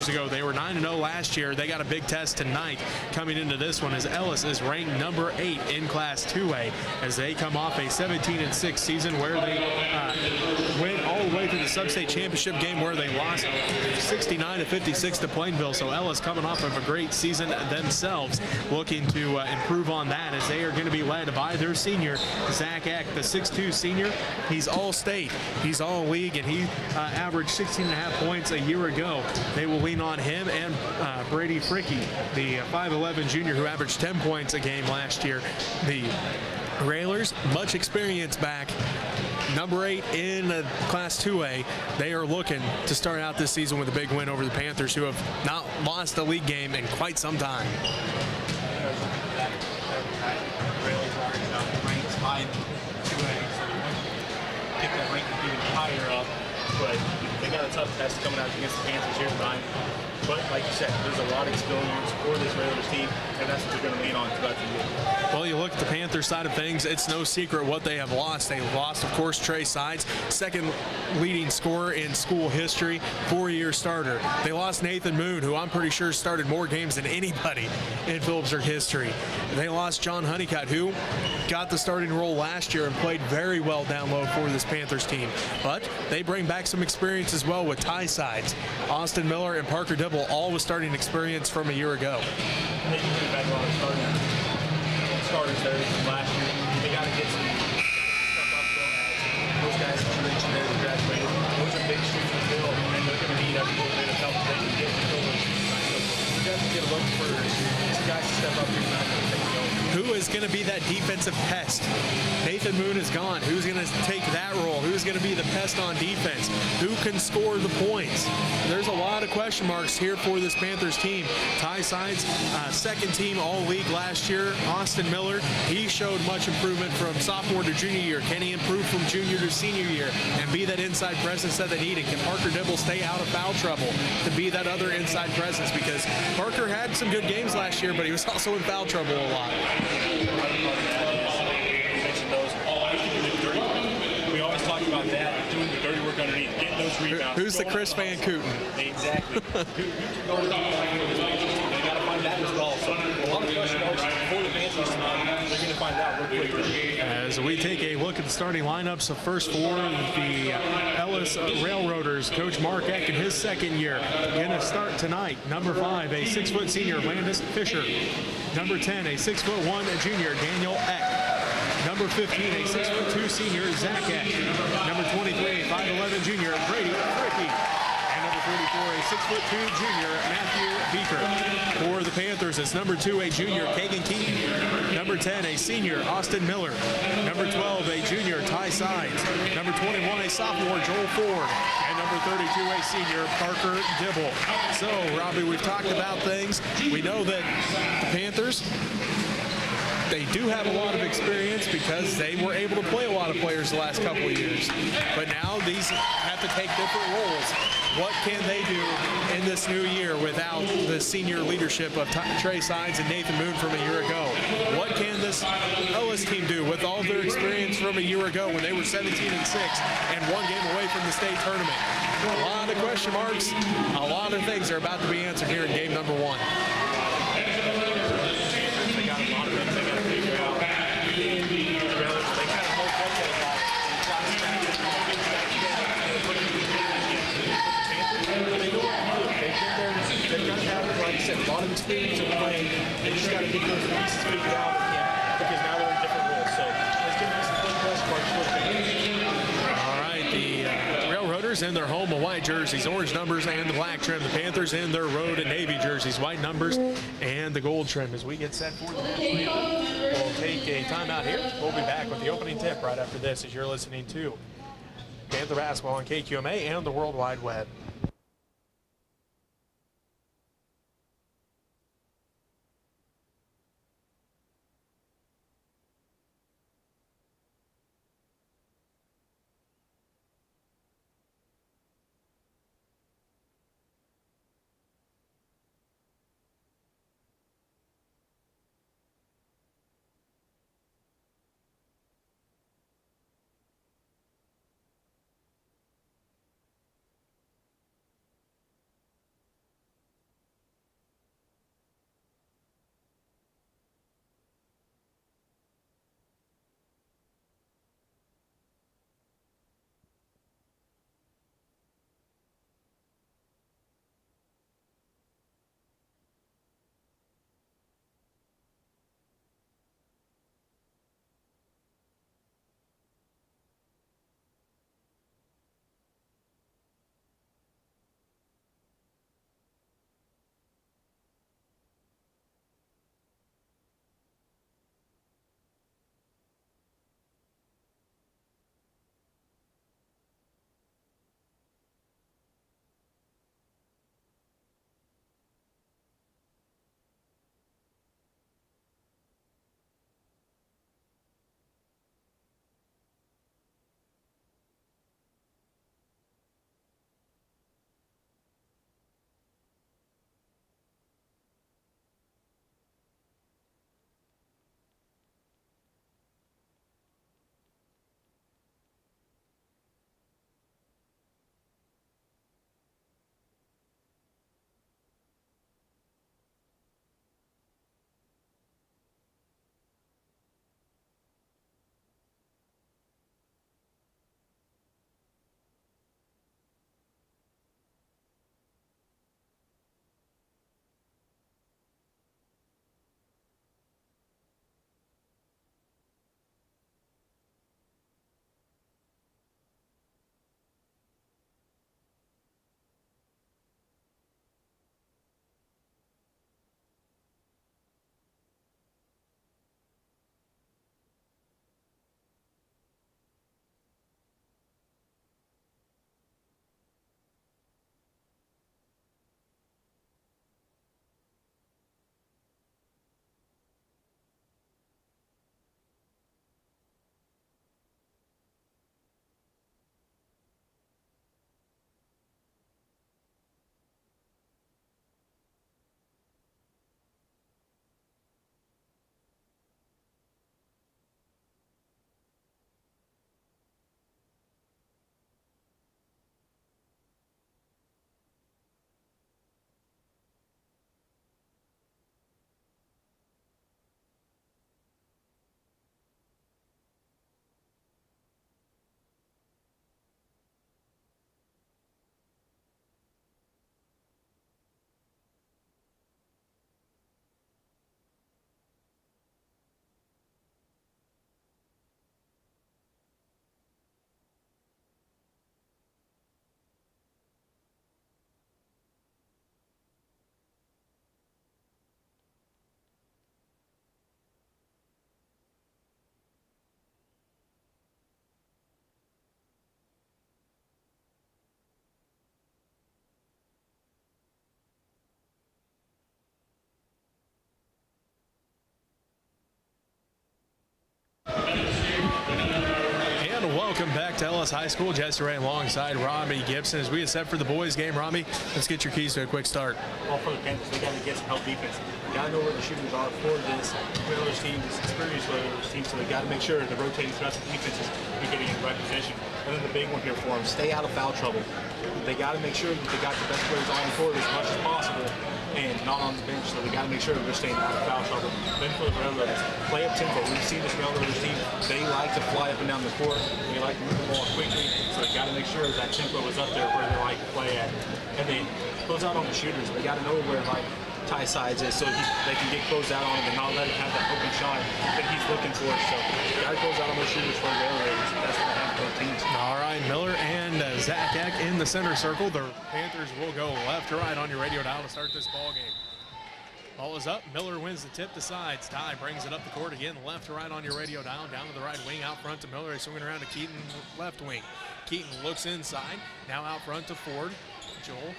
ago. They were 9-0 last year. They got a big test tonight coming into this one as Ellis is ranked number 8 in Class 2A as they come off a 17-6 season where they went all the way to the sub-state championship game where they lost 69-56 to Plainville. So Ellis coming off of a great season themselves, looking to improve on that as they are going to be led by their senior, Zach Eck, the 6'2 senior. He's all-state, he's all-league, and he averaged 16.5 points a year ago. They will lean on him and Brady Fricky, the 5'11 junior who averaged 10 points a game last year. The Railers, much experience back, number 8 in Class 2A. They are looking to start out this season with a big win over the Panthers, who have not lost a league game in quite some time. Railers are ranked high in 2A, so we want to pick that rank even higher up, but they got a tough test coming out against the Panthers here tonight. But like you said, there's a lot of experience for this Railers team, and that's what they're going to lean on throughout the year. Well, you look at the Panthers side of things, it's no secret what they have lost. They lost, of course, Trey Sides, second leading scorer in school history, 4-year starter. They lost Nathan Moon, who I'm pretty sure started more games than anybody in Phillipsburg history. They lost John Honeycutt, who got the starting role last year and played very well down low for this Panthers team. But they bring back some experience as well with Ty Sides, Austin Miller, and Parker Dibble, all with starting experience from a year ago. They can bring back a lot of starters there from last year. They got to get some stuff up though, as those guys are reaching there to graduate. Those are big shoes to fill, and they're going to need every little bit of help they can get to fill those shoes tonight. So we're going to get a look for some guys to step up here tonight and take it over. Who is going to be that defensive pest? Nathan Moon is gone. Who's going to take that role? Who's going to be the pest on defense? Who can score the points? There's a lot of question marks here for this Panthers team. Ty Sides, second team all-league last year. Austin Miller, he showed much improvement from sophomore to junior year. Can he improve from junior to senior year and be that inside presence that they needed? Can Parker Dibble stay out of foul trouble to be that other inside presence? Because Parker had some good games last year, but he was also in foul trouble a lot. We always talk about that, doing the dirty work underneath, getting those rebounds. Who's the Chris Van Kooten? Exactly. They got to find that as well. So a lot of question marks for the Panthers tonight. They're going to find out real quick. As we take a look at the starting lineups, the first for the Ellis Railroaders, Coach Mark Eck in his second year. Going to start tonight, number 5, a 6-foot senior, Landis Fisher. Number 10, a 6'1" junior, Daniel Eck. Number 15, a 6'2" senior, Zach Eck. Number 23, a 5'11" junior, Brady Fricky. And number 44, a 6'2" junior, Matthew Beaker. For the Panthers, it's number 2, a junior, Kagan Keaton. Number 10, a senior, Austin Miller. Number 12, a junior, Ty Sides. Number 21, a sophomore, Joel Ford. And number 32, a senior, Parker Dibble. So, Robbie, we've talked about things. We know that the Panthers, they do have a lot of experience because they were able to play a lot of players the last couple of years. But now these have to take different roles. What can they do in this new year without the senior leadership of Trey Sides and Nathan Moon from a year ago? What can this Ellis team do with all their experience from a year ago when they were 17-6 and 1 game away from the state tournament? A lot of question marks. A lot of things are about to be answered here in game number 1. They got a lot of things they got to figure out. They kind of hold up that a lot. They know what to do. They've been there. They've got to have, like I said, a lot of experience in playing. They just got to get those pieces figured out because now they're in different roles. So let's get into some question marks for the Panthers. All right, the Railroaders in their home of white jerseys, orange numbers, and the black trim. The Panthers in their road and navy jerseys, white numbers and the gold trim. As we get set for the match, we'll take a timeout here. We'll be back with the opening tip right after this as you're listening to Panther Basketball on KQMA and the World Wide Web. Welcome back to Ellis High School. Jesse Ray alongside Robbie Gibson. As we get set for the boys game, Robbie, let's get your keys to a quick start. Well, for the Panthers, they got to get some help defense. They got to know where the shooters are for this Whalers team, this experienced Whalers team, so they got to make sure the rotating threats of defenses are getting in the right position. And then the big one here for them, stay out of foul trouble. They got to make sure that they got the best players on the court as much as possible and not on the bench, so they got to make sure they're staying out of foul trouble. Then for the Railroaders, play up tempo. We've seen this Railroaders team, they like to fly up and down the court. They like to move the ball quickly, so they got to make sure that tempo is up there where they like to play at. And then close out on the shooters. They got to know where Ty Sides is, so they can get closed out on him and not let him have that open shot that he's looking for. So got to close out on those shooters for the Railroaders. That's what they have for teams. All right, Miller and Zach Eck in the center circle. The Panthers will go left to right on your radio dial to start this ball game. Ball is up. Miller wins the tip to Sides. Ty brings it up the court again, left to right on your radio dial. Down to the right wing, out front to Miller. He's swinging around to Keaton, left wing. Keaton looks inside. Now out front to Ford. Joel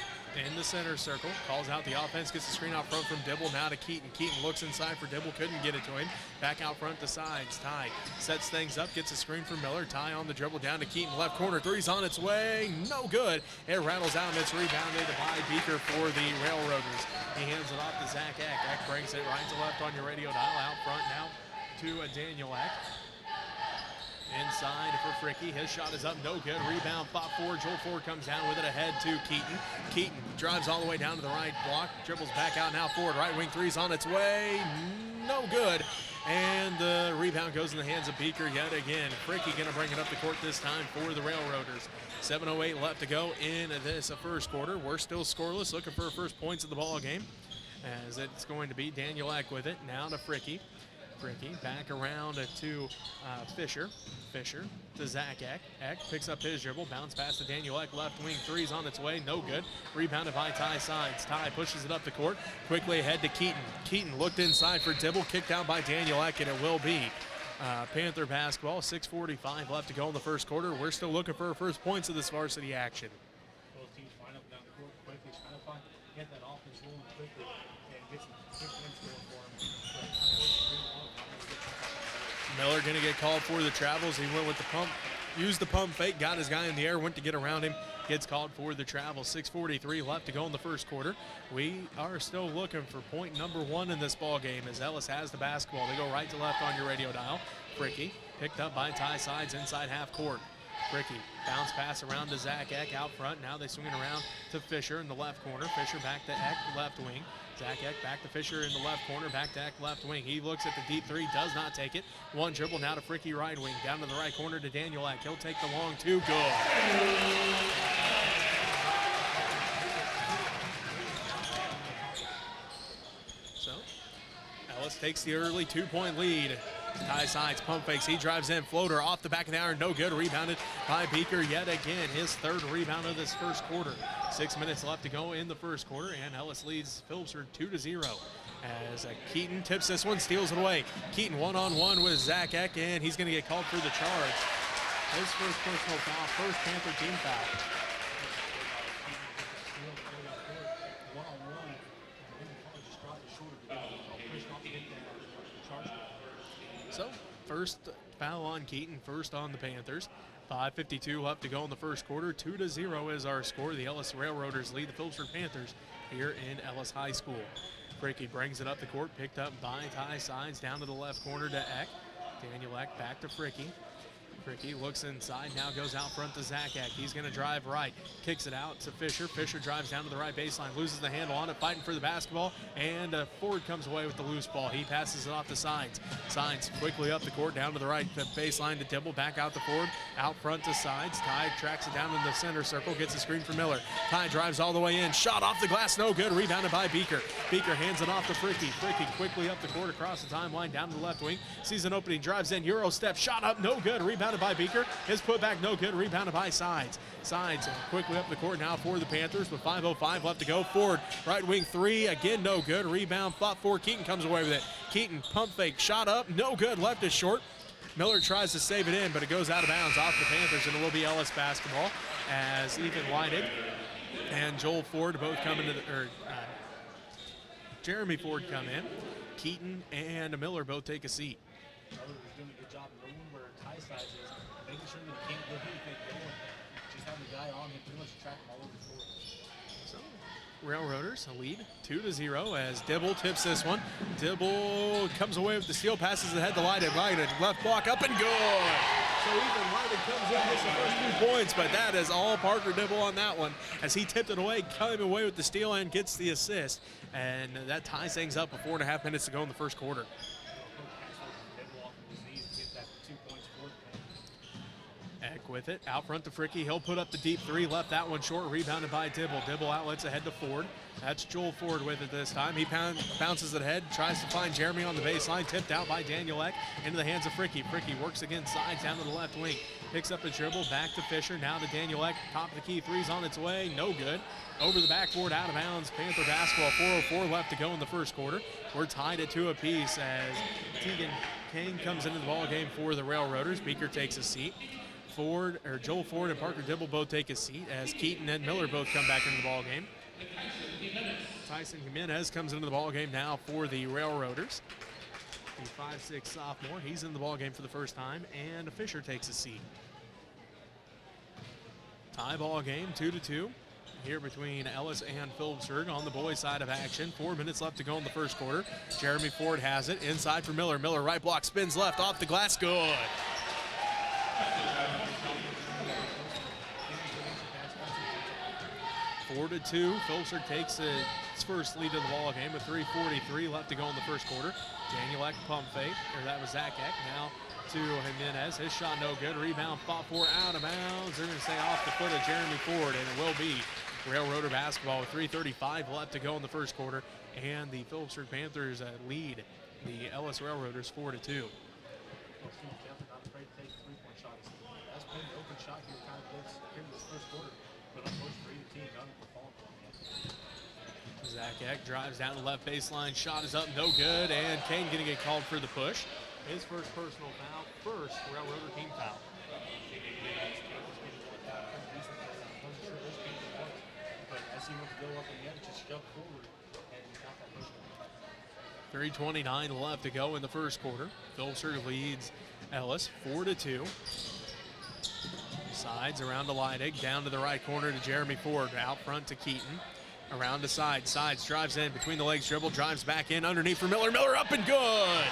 in the center circle, calls out the offense, gets the screen out front from Dibble, now to Keaton. Keaton looks inside for Dibble, couldn't get it to him. Back out front to Sides. Ty sets things up, gets a screen from Miller. Ty on the dribble, down to Keaton, left corner, three's on its way, no good. It rattles out and it's rebounded by Beaker for the Railroaders. He hands it off to Zach Eck. Eck brings it right to left on your radio dial, out front now to Daniel Eck. Inside for Fricky. His shot is up, no good. Rebound, fought forward. Joel Ford comes down with it ahead to Keaton. Keaton drives all the way down to the right block. Dribbles back out now forward. Right wing three's on its way. No good. And the rebound goes in the hands of Beaker yet again. Fricky going to bring it up the court this time for the Railroaders. 7:08 left to go in this first quarter. We're still scoreless, looking for first points of the ball game. As it's going to be Daniel Eck with it. Now to Fricky. Fricky back around to Fisher. Fisher to Zach Eck. Eck picks up his dribble, bounce pass to Daniel Eck, left wing three's on its way, no good. Rebounded by Ty Sides. Ty pushes it up the court, quickly ahead to Keaton. Keaton looked inside for Dibble, kicked out by Daniel Eck, and it will be Panther basketball. 6:45 left to go in the first quarter. We're still looking for our first points of this varsity action. Both teams line up down the court quickly, trying to get that offense rolling quickly and get some quick wins going for them. Miller going to get called for the travels. He went with the pump, used the pump fake, got his guy in the air, went to get around him, gets called for the travel. 6:43 left to go in the first quarter. We are still looking for point number one in this ball game as Ellis has the basketball. They go right to left on your radio dial. Fricky picked up by Ty Sides inside half court. Fricky bounce pass around to Zach Eck out front. Now they swing it around to Fisher in the left corner. Fisher back to Eck, left wing. Zach Eck back to Fisher in the left corner, back to Eck, left wing. He looks at the deep three, does not take it. One dribble now to Fricky, right wing. Down to the right corner to Daniel Eck. He'll take the long two, good. So, Ellis takes the early 2-point lead. Ty Sides pump fakes, he drives in, floater off the back of the iron, no good. Rebounded by Beaker yet again, his third rebound of this first quarter. 6 minutes left to go in the first quarter, and Ellis leads Phillipsburg 2-0. As Keaton tips this one, steals it away. Keaton one-on-one with Zach Eck, and he's going to get called for the charge. His first personal foul, first Panther team foul. So, first foul on Keaton, first on the Panthers. 5:52 left to go in the first quarter. 2-0 is our score. The Ellis Railroaders lead the Phillipsburg Panthers here in Ellis High School. Fricky brings it up the court, picked up by Ty Sides, down to the left corner to Eck. Daniel Eck back to Fricky. Fricky looks inside, now goes out front to Zach Eck. He's going to drive right, kicks it out to Fisher. Fisher drives down to the right baseline, loses the handle on it, fighting for the basketball, and Ford comes away with the loose ball. He passes it off to Sides. Sides quickly up the court, down to the right baseline to Dibble, back out to Ford, out front to Sides. Ty tracks it down in the center circle, gets a screen for Miller. Ty drives all the way in, shot off the glass, no good, rebounded by Beaker. Beaker hands it off to Fricky. Fricky quickly up the court, across the timeline, down to the left wing, sees an opening, drives in, Euro step, shot up, no good, rebounded by Beaker. His putback no good, rebounded by Sides. Sides quickly up the court now for the Panthers with 5:05 left to go. Ford, right wing three, again no good. Rebound fought for, Keaton comes away with it. Keaton pump fake, shot up, no good, left is short. Miller tries to save it in, but it goes out of bounds off the Panthers, and it will be Ellis basketball as Ethan Whited and Joel Ford both come into Jeremy Ford come in. Keaton and Miller both take a seat. Miller was doing a good job knowing where Ty Sides is, making pressure him, and he can't go through, he can't go. Just having the guy on him, pretty much track him all over the floor. So, Railroaders a lead 2-0 as Dibble tips this one. Dibble comes away with the steal, passes ahead to Leiden. Leiden left block up and good. So even Leiden comes in, gets the first 2 points, but that is all Parker Dibble on that one as he tipped it away, coming away with the steal and gets the assist. And that ties things up with 4.5 minutes to go in the first quarter. Eck with it, out front to Fricky. He'll put up the deep three, left that one short, rebounded by Dibble. Dibble outlets ahead to Ford. That's Joel Ford with it this time. He bounces it ahead, tries to find Jeremy on the baseline, tipped out by Daniel Eck into the hands of Fricky. Fricky works again, sides down to the left wing. Picks up a dribble, back to Fisher, now to Daniel Eck. Top of the key, three's on its way, no good. Over the backboard, out of bounds. Panther basketball, 4:04 left to go in the first quarter. We're tied at 2 apiece as Tegan Kane comes into the ball game for the Railroaders. Beaker takes a seat. Joel Ford and Parker Dibble both take a seat as Keaton and Miller both come back into the ball game. Tyson Jimenez comes into the ball game now for the Railroaders. The 5'6" sophomore, he's in the ball game for the first time, and Fisher takes a seat. Tie ball game, 2-2. Here between Ellis and Phillipsburg on the boys' side of action. 4 minutes left to go in the first quarter. Jeremy Ford has it inside for Miller. Miller right block, spins left off the glass, good. 4-2. Phillipsburg takes its first lead of the ball game with 3:43 left to go in the first quarter. Daniel Eck pump fake, or that was Zach Eck. Now to Jimenez. His shot no good. Rebound fought for out of bounds. They're going to say off the foot of Jeremy Ford, and it will be Railroader basketball with 3:35 left to go in the first quarter. And the Phillipsburg Panthers lead the Ellis Railroaders 4-2. Not afraid to take a three-point shot. That's been the open shot here kind of close here in this first quarter. But unfortunately, the team got it for falling for him. Zach Eck drives down the left baseline. Shot is up, no good. And Kane going to get called for the push. His first personal foul, first Railroader team foul. But as he went to go up in the end, just shoved forward and got that personal foul. 3:29 left to go in the first quarter. Phillipsburg leads Ellis 4-2. Sides around to Leidig, down to the right corner to Jeremy Ford, out front to Keaton. Around to Sides, drives in, between the legs, dribble, drives back in, underneath for Miller. Miller up and good!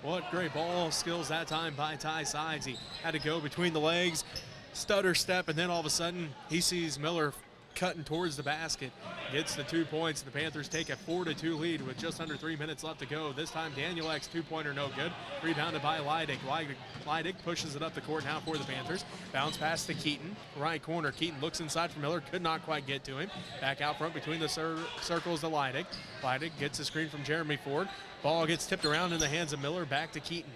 What great ball skills that time by Ty Sides. He had to go between the legs, stutter step, and then all of a sudden he sees Miller cutting towards the basket, gets the 2 points. The Panthers take a 4-2 lead with just under 3 minutes left to go. This time Daniel Eck's two-pointer no good. Rebounded by Leidig. Leidig pushes it up the court now for the Panthers. Bounce pass to Keaton, right corner. Keaton looks inside for Miller, could not quite get to him. Back out front between the circles to Leidig. Leidig gets a screen from Jeremy Ford. Ball gets tipped around in the hands of Miller, back to Keaton.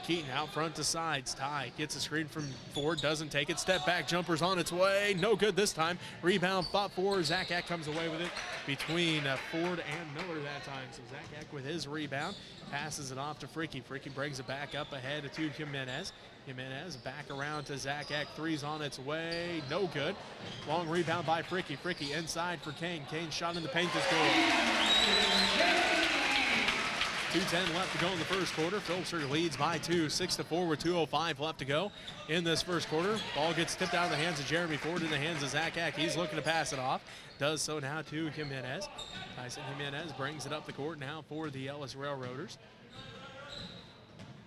Keaton out front to Sides. Ty gets a screen from Ford, doesn't take it. Step back jumper's on its way. No good this time. Rebound fought for. Zach Eck comes away with it between Ford and Miller that time. So Zach Eck with his rebound passes it off to Fricky. Fricky brings it back up ahead to Jimenez. Jimenez back around to Zach Eck. Three's on its way. No good. Long rebound by Fricky. Fricky inside for Kane. Kane shot in the paint is good. 2:10 left to go in the first quarter. Phillipsburg leads by 2, 6-4 with 2:05 left to go in this first quarter. Ball gets tipped out of the hands of Jeremy Ford in the hands of Zach Eck. He's looking to pass it off. Does so now to Jimenez. Tyson Jimenez brings it up the court now for the Ellis Railroaders.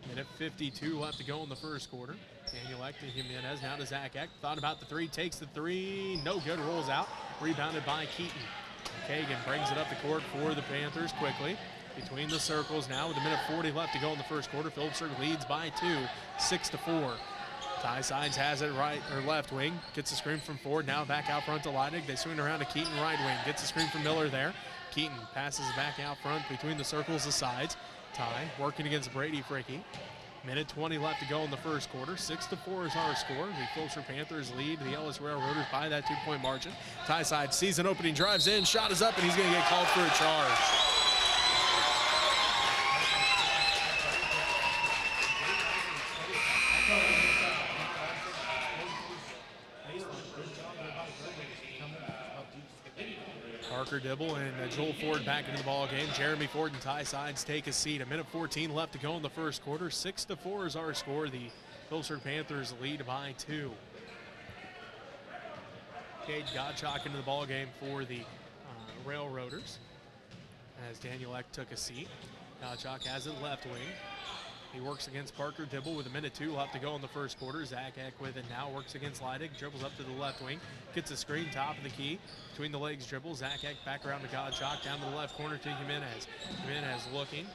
Minute 52 left to go in the first quarter. Daniel Eck to Jimenez, now to Zach Eck. Thought about the three, takes the three, no good, rolls out. Rebounded by Keaton. Kagan brings it up the court for the Panthers quickly. Between the circles now with a minute 40 left to go in the first quarter. Phillipsburg leads by 2, 6-4. Ty Sides has it right or left wing. Gets a screen from Ford. Now back out front to Leidig. They swing around to Keaton right wing. Gets a screen from Miller there. Keaton passes back out front between the circles of Sides. Ty working against Brady Fricky. Minute 20 left to go in the first quarter. 6-4 is our score. The Phillipsburg Panthers lead the Ellis Railroaders by that 2-point margin. Ty Sides sees an opening, drives in, shot is up, and he's going to get called for a charge. Parker Dibble and Joel Ford back into the ball game. Jeremy Ford and Ty Sides take a seat. 1:14 left to go in the first quarter. 6-4 is our score. The Phillipsburg Panthers lead by 2. Cade Gottschalk into the ball game for the Railroaders as Daniel Eck took a seat. Gottschalk has it left wing. He works against Parker Dibble with 1:02 left to go in the first quarter. Zach Eck with it now, works against Leidig, dribbles up to the left wing, gets a screen, top of the key, between the legs dribble. Zach Eck back around to Gottschalk, down to the left corner to Jimenez. Jimenez looking.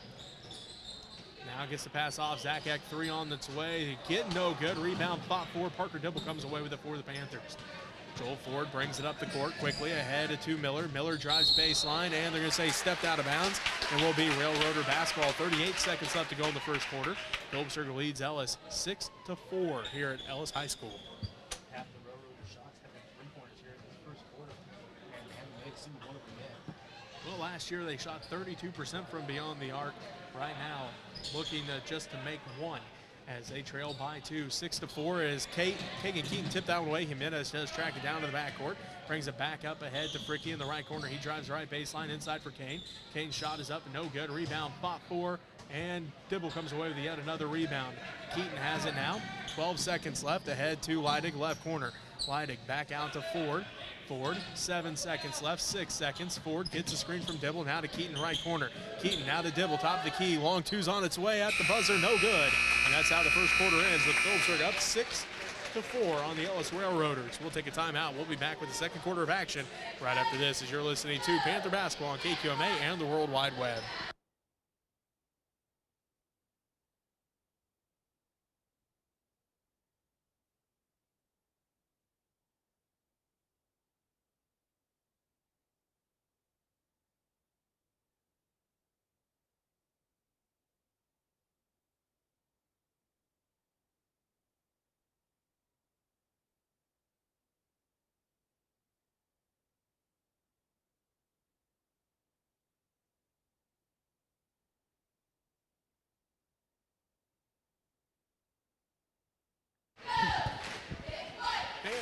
Now gets the pass off. Zach Eck, 3 on its way. Get no good. Rebound fought for. Parker Dibble comes away with it for the Panthers. Joel Ford brings it up the court quickly ahead to Miller. Miller drives baseline, and they're going to say stepped out of bounds, and will be Railroader basketball. 38 seconds left to go in the first quarter. Phillipsburg leads Ellis 6-4 here at Ellis High School. Half the Railroader shots have been 3-pointers here in this first quarter, and they haven't made a single one of them yet. Well, last year they shot 32% from beyond the arc. Right now, looking just to make one, as they trail by 2. 6-4 as Kagan Keaton tipped that one away. Jimenez does track it down to the backcourt. Brings it back up ahead to Fricky in the right corner. He drives right baseline inside for Kane. Kane's shot is up, no good. Rebound fought for, and Dibble comes away with yet another rebound. Keaton has it now. 12 seconds left ahead to Leidig, left corner. Leidig back out to Ford. Ford, 7 seconds left, 6 seconds. Ford gets a screen from Dibble, now to Keaton, right corner. Keaton now to Dibble, top of the key. Long two's on its way at the buzzer, no good. And that's how the first quarter ends, with Phillipsburg up 6-4 on the Ellis Railroaders. We'll take a timeout. We'll be back with the second quarter of action right after this, as you're listening to Panther Basketball on KQMA and the World Wide Web.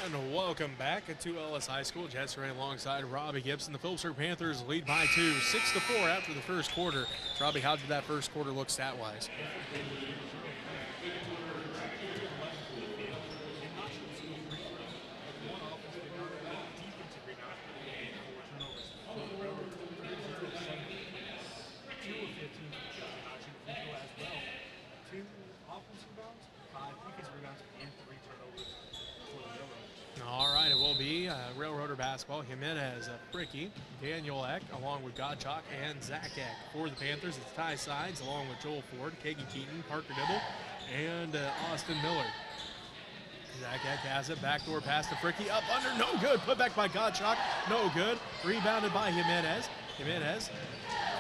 And welcome back to Ellis High School. Jets Ray alongside Robbie Gibson. The Phillipsburg Panthers lead by 2, 6-4 after the first quarter. Robbie, how did that first quarter look stat-wise? All right, it will be Railroader basketball. Jimenez, Fricky, Daniel Eck, along with Gottschalk and Zach Eck. For the Panthers, it's Ty Sides, along with Joel Ford, Kagan Keaton, Parker Dibble, and Austin Miller. Zach Eck has it, backdoor pass to Fricky, up under, no good. Put back by Gottschalk, no good. Rebounded by Jimenez. Jimenez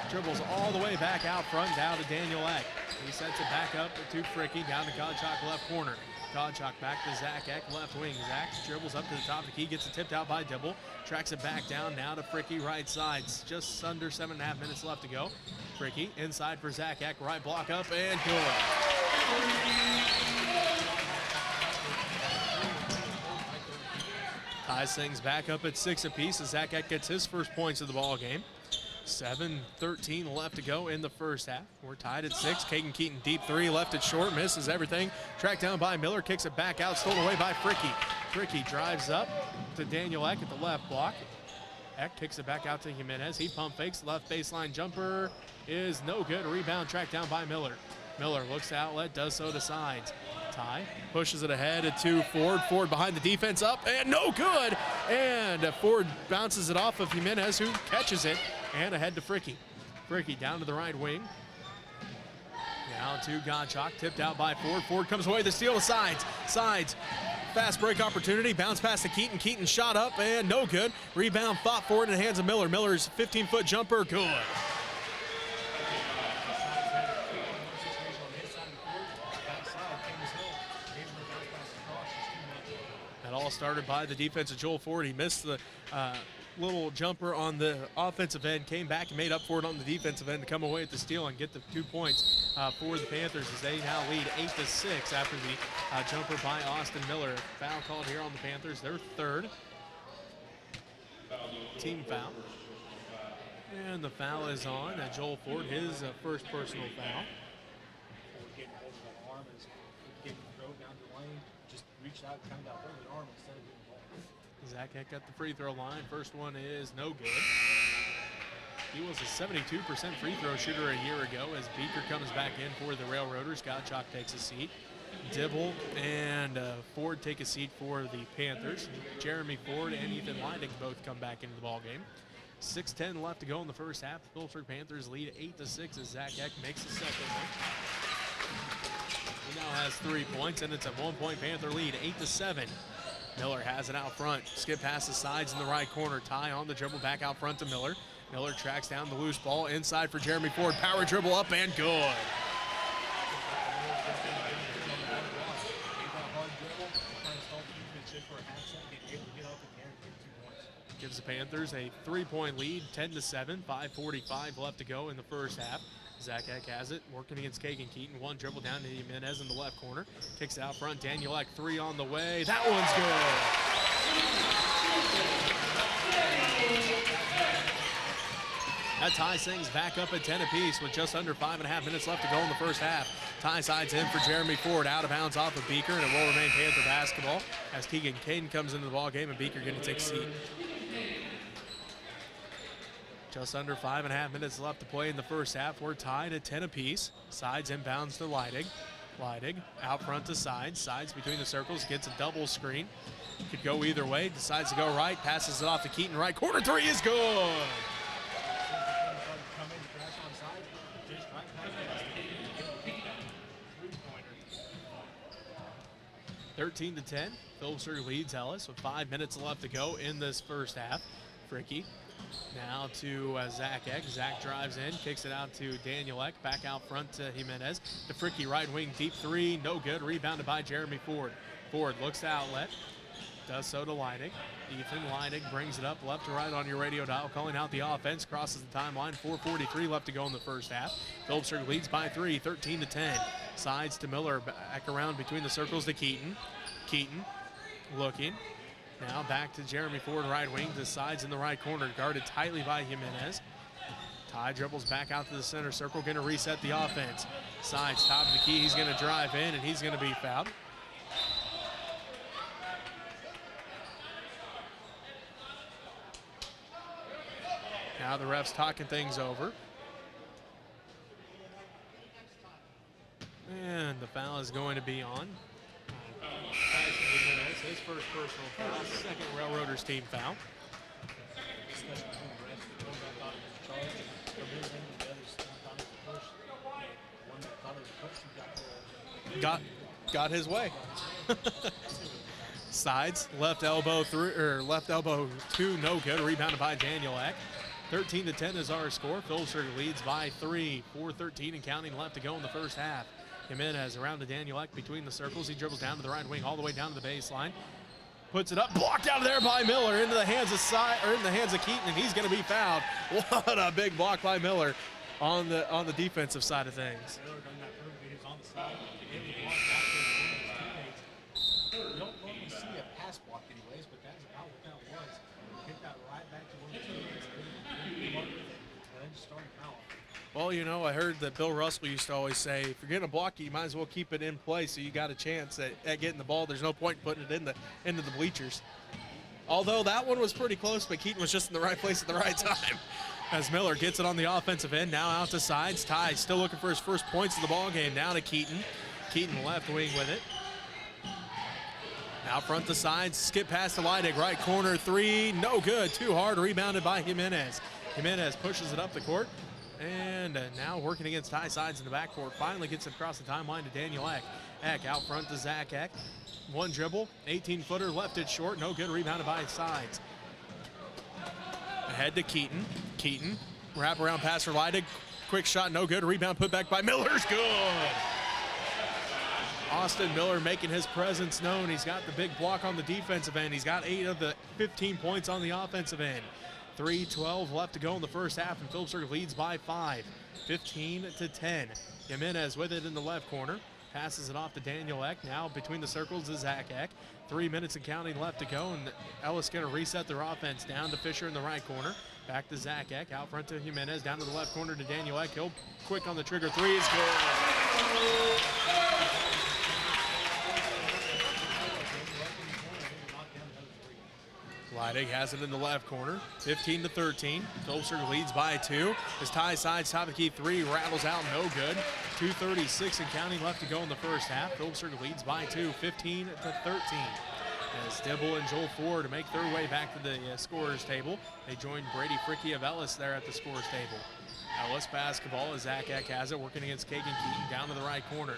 dribbles all the way back out front, down to Daniel Eck. He sets it back up to Fricky, down to Gottschalk, left corner. Gottschalk back to Zach Eck, left wing. Zach dribbles up to the top of the key, gets it tipped out by Dibble, tracks it back down, now to Fricky, right side. Just under 7.5 minutes left to go. Fricky inside for Zach Eck, right block up, and good. Ties things back up at 6 apiece as Zach Eck gets his first points of the ball game. 7:13 left to go in the first half. We're tied at 6. Kagan Keaton, deep three, left it short, misses everything. Tracked down by Miller, kicks it back out, stolen away by Fricky. Fricky drives up to Daniel Eck at the left block. Eck kicks it back out to Jimenez. He pump fakes, left baseline jumper is no good. Rebound tracked down by Miller. Miller looks to outlet, does so to Sides. Ty pushes it ahead to Ford. Ford behind the defense, up and no good. And Ford bounces it off of Jimenez, who catches it, and ahead to Fricky. Fricky down to the right wing. Now to Gottschalk, tipped out by Ford. Ford comes away, the steal to Sides. Sides, fast break opportunity, bounce pass to Keaton. Keaton shot up and no good. Rebound fought for it in the hands of Miller. Miller's 15-foot jumper, good. That all started by the defense of Joel Ford. He missed the little jumper on the offensive end, came back and made up for it on the defensive end to come away with the steal and get the 2 points for the Panthers, as they now lead 8-6 after the jumper by Austin Miller. Foul called here on the Panthers, their third team foul. And the foul is on. Joel Ford, his first personal foul. Ford getting hold of that arm is getting thrown down the lane. Just reached out and kind of got hold of the arm instead of getting the ball. Zach Eck at the free throw line. First one is no good. He was a 72% free throw shooter a year ago as Beaker comes back in for the Railroaders. Gottschalk takes a seat. Dibble and Ford take a seat for the Panthers. Jeremy Ford and Ethan Leidig both come back into the ballgame. 6:10 left to go in the first half. The Phillipsburg Panthers lead 8-6 as Zach Eck makes the second one. He now has 3 points, and it's a 1-point Panther lead, 8-7. Miller has it out front. Skip past the sides in the right corner. Ty on the dribble back out front to Miller. Miller tracks down the loose ball inside for Jeremy Ford. Power dribble up and good. Gives the Panthers a 3-point lead, 10-7, 5:45 left to go in the first half. Zach Eck has it, working against Kagan Keaton. One dribble down to Jimenez in the left corner. Kicks it out front. Daniel Eck, 3 on the way. That one's good. That ties things back up at 10 apiece with just under 5.5 minutes left to go in the first half. Ty sides in for Jeremy Ford, out of bounds off of Beaker, and it will remain Panther basketball as Keegan Caden comes into the ball game and Beaker going to take a seat. Just under 5.5 minutes left to play in the first half. We're tied at 10 apiece. Sides inbounds to Leidig. Leidig out front to Sides. Sides between the circles, gets a double screen. Could go either way. Decides to go right. Passes it off to Keaton. Right corner 3 is good. 13-10. Phillipsburg leads Ellis with 5 minutes left to go in this first half. Fricky now to Zach Eck. Zach drives in, kicks it out to Daniel Eck. Back out front to Jimenez. To Fricky, right wing, deep 3, no good. Rebounded by Jeremy Ford. Ford looks to outlet. Does so to Leidig. Ethan Leidig brings it up left to right on your radio dial, calling out the offense. Crosses the timeline. 4:43 left to go in the first half. Phillipsburg leads by 3, 13-10. Sides to Miller, back around between the circles to Keaton. Keaton looking. Now back to Jeremy Ford, right wing, to Sides in the right corner, guarded tightly by Jimenez. Ty dribbles back out to the center circle, going to reset the offense. Sides, top of the key, he's going to drive in, and he's going to be fouled. Now the ref's talking things over. And the foul is going to be on. His first personal foul, second Railroaders team foul. Got his way. Sides, left elbow through, or left elbow 2, no good. Rebounded by Daniel Eck. 13-10 is our score. Phillipsburg leads by 3, 4:13 and counting left to go in the first half. Jimenez around to Daniel Eck between the circles. He dribbles down to the right wing, all the way down to the baseline. Puts it up, blocked out of there by Miller into the hands of Keaton, and he's going to be fouled. What a big block by Miller on the defensive side of things. You don't normally see a pass block anyways, but that's about what that was. Hit that right back to where the teammates came up with it, and then just started fouling. Well, you know, I heard that Bill Russell used to always say, if you're going to block it, you might as well keep it in play so you got a chance at getting the ball. There's no point in putting it into the bleachers. Although that one was pretty close, but Keaton was just in the right place at the right time. As Miller gets it on the offensive end, now out to Sides. Ty still looking for his first points of the ball game. Down to Keaton. Keaton left wing with it. Out front to Sides, skip past to Leidig, right corner 3, no good, too hard, rebounded by Jimenez. Jimenez pushes it up the court, and now working against Ty Sides in the backcourt, finally gets it across the timeline to Daniel Eck. Eck out front to Zach Eck, one dribble, 18-footer, left it short, no good, rebounded by Sides. Ahead to Keaton. Keaton, wraparound pass for Leidig, quick shot, no good, rebound put back by Miller's good. Austin Miller making his presence known. He's got the big block on the defensive end. He's got 8 of the 15 points on the offensive end. 3:12 left to go in the first half, and Phillipsburg leads by 5, 15-10. Jimenez with it in the left corner. Passes it off to Daniel Eck. Now between the circles is Zach Eck. 3 minutes and counting left to go, and Ellis going to reset their offense down to Fisher in the right corner. Back to Zach Eck, out front to Jimenez, down to the left corner to Daniel Eck. He'll quick on the trigger, three is good. Leidig has it in the left corner, 15-13. Phillipsburg leads by 2. His tie sides, top of the key three, rattles out, no good. 2:36 and counting left to go in the first half. Phillipsburg leads by 2, 15-13. As Dibble and Joel Ford make their way back to the scorer's table. They join Brady Fricky of Ellis there at the scorer's table. Ellis basketball as Zach Eck has it, working against Kagan Keaton down to the right corner.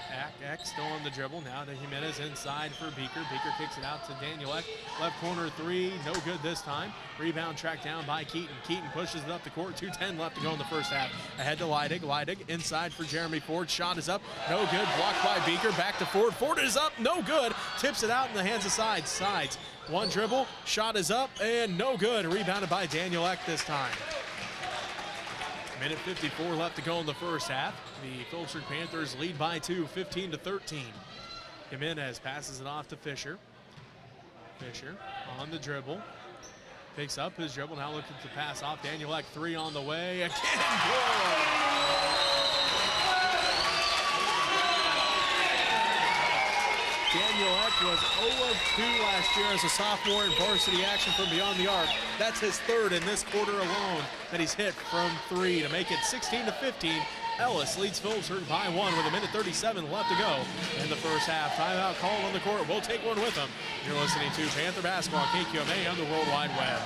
Zach Eck still on the dribble, now to Jimenez inside for Beaker. Beaker kicks it out to Daniel Eck. Left corner three, no good this time. Rebound tracked down by Keaton. Keaton pushes it up the court, 2:10 left to go in the first half. Ahead to Leidig. Leidig inside for Jeremy Ford. Shot is up, no good. Blocked by Beaker, back to Ford. Ford is up, no good. Tips it out in the hands of Sides. One dribble, shot is up, and no good. Rebounded by Daniel Eck this time. Minute 54 left to go in the first half. The Phillipsburg Panthers lead by 2, 15-13. Jimenez passes it off to Fisher. Fisher on the dribble. Picks up his dribble, now looking to pass off. Daniel Eck, three on the way. Again, good! Daniel Eck was 0 of 2 last year as a sophomore in varsity action from beyond the arc. That's his third in this quarter alone that he's hit from 3 to make it 16-15. Ellis leads Phillipsburg by 1 with a minute 37 left to go in the first half. Timeout called on the court. We'll take one with them. You're listening to Panther Basketball on KQMA on the World Wide Web.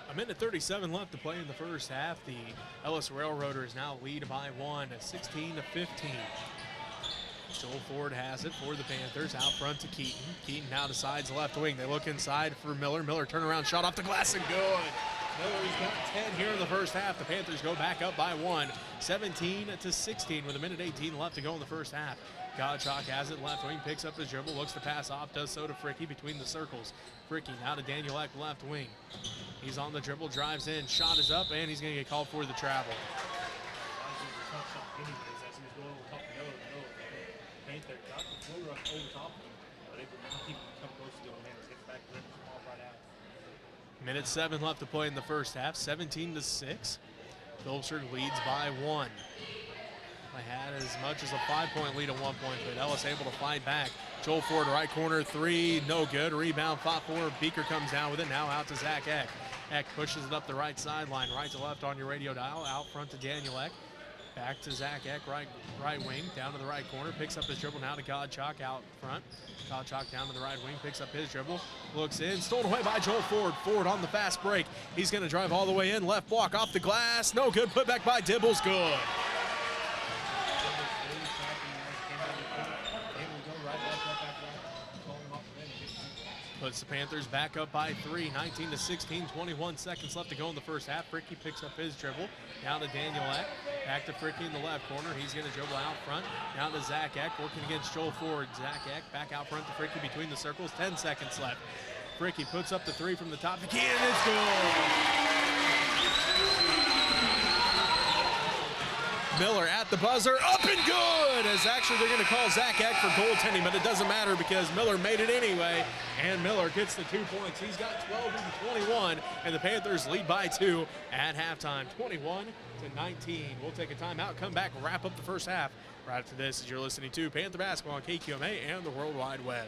A minute 37 left to play in the first half. The Ellis Railroaders now lead by 1, 16-15. Joel Ford has it for the Panthers, out front to Keaton. Keaton now decides left wing. They look inside for Miller. Miller turnaround shot off the glass and good. Miller's got 10 here in the first half. The Panthers go back up by 1, 17-16 with a minute 18 left to go in the first half. Godchuk has it left wing, picks up his dribble, looks to pass off, does so to Fricky between the circles. Fricky now to Daniel Eck, left wing. He's on the dribble, drives in, shot is up, and he's going to get called for the travel. Minute 7 left to play in the first half, 17-6. Phillipsburg leads by 1. They had as much as a 5-point lead at one point, but Ellis able to fight back. Joel Ford, right corner, three, no good. Rebound, fought for. Beaker comes down with it, now out to Zach Eck. Eck pushes it up the right sideline, right to left on your radio dial, out front to Daniel Eck. Back to Zach Eck, right wing, down to the right corner, picks up his dribble now to Godchuk out front. Godchuk down to the right wing, picks up his dribble, looks in, stolen away by Joel Ford. Ford on the fast break. He's going to drive all the way in, left block off the glass, no good, put back by Dibble's good. Puts the Panthers back up by 3, 19-16, 21 seconds left to go in the first half. Fricky picks up his dribble, down to Daniel Eck, back to Fricky in the left corner. He's going to dribble out front, down to Zach Eck, working against Joel Ford. Zach Eck back out front to Fricky between the circles, 10 seconds left. Fricky puts up the 3 from the top, the key, and it's good! Miller at the buzzer, up and good! As actually they're going to call Zach Eck for goaltending, but it doesn't matter because Miller made it anyway, and Miller gets the 2 points. He's got 12-21, and the Panthers lead by 2 at halftime, 21-19. We'll take a timeout, come back, wrap up the first half. Right after this, as you're listening to Panther Basketball on KQMA and the World Wide Web.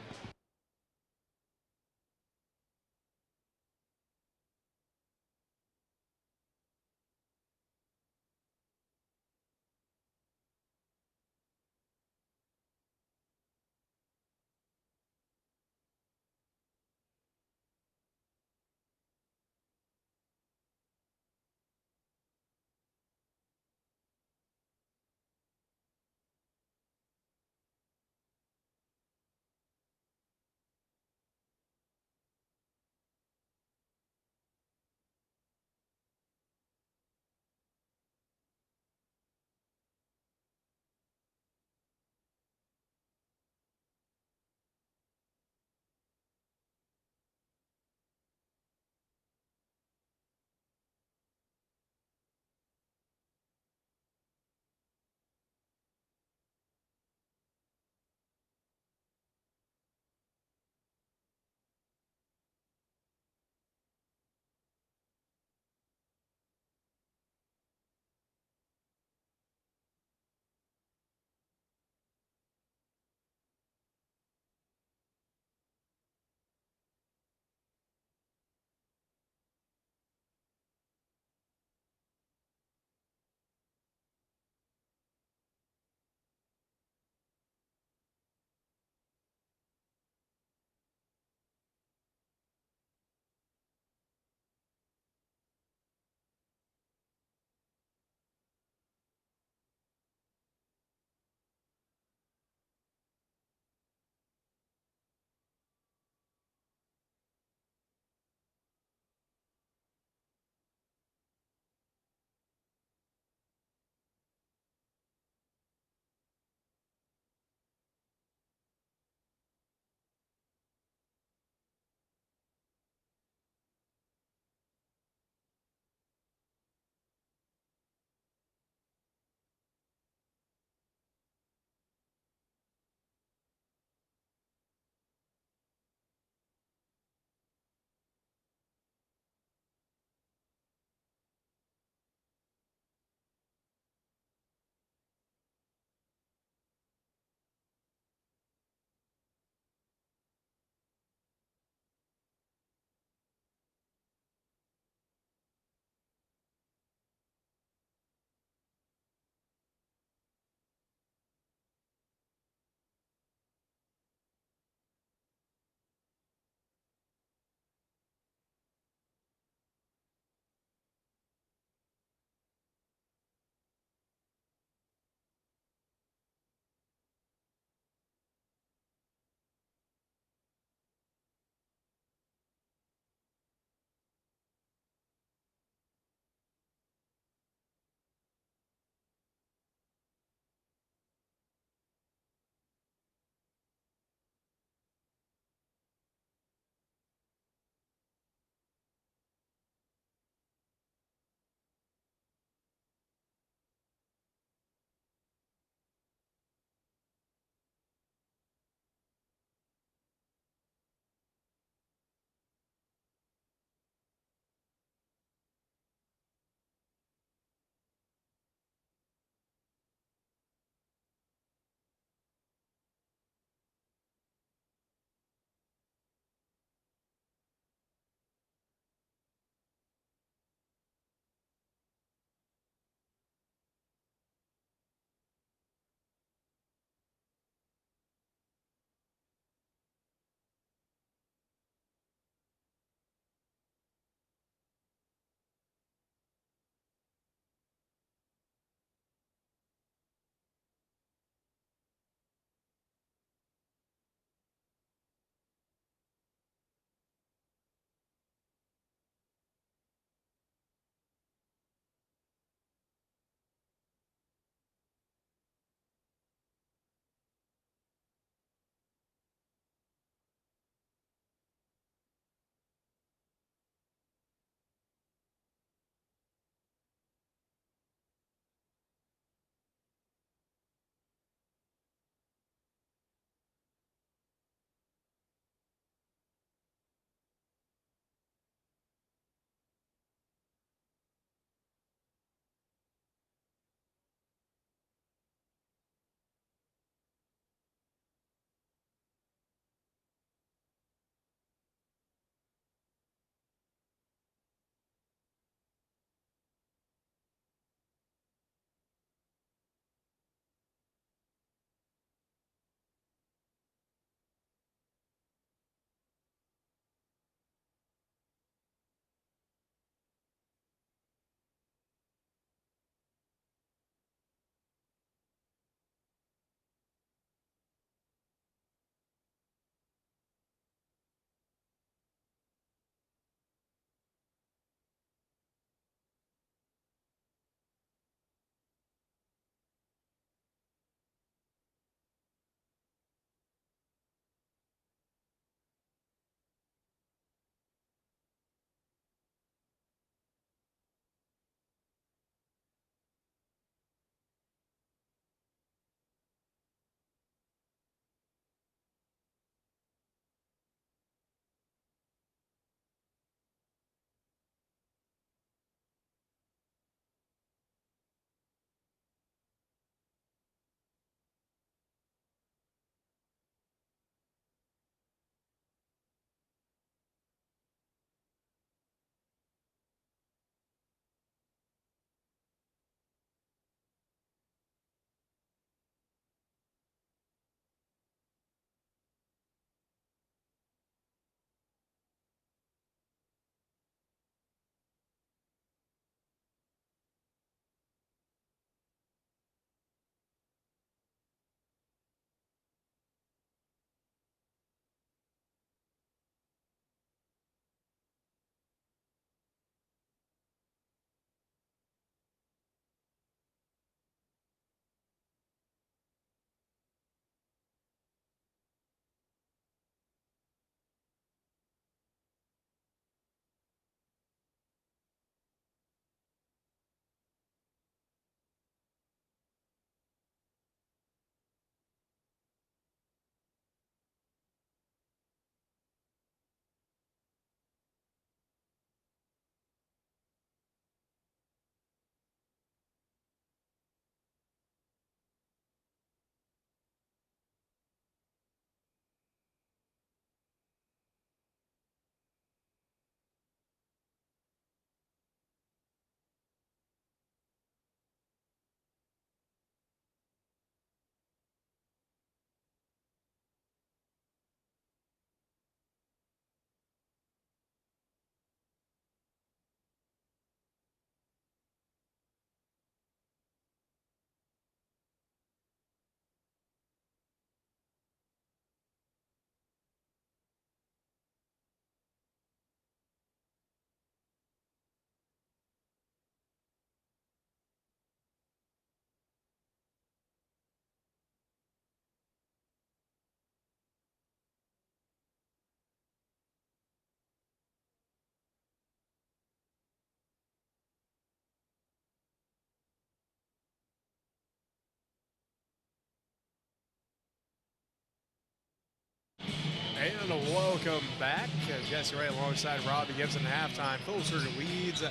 And welcome back. Jesse Ray alongside Robbie Gibson at halftime. Filter leads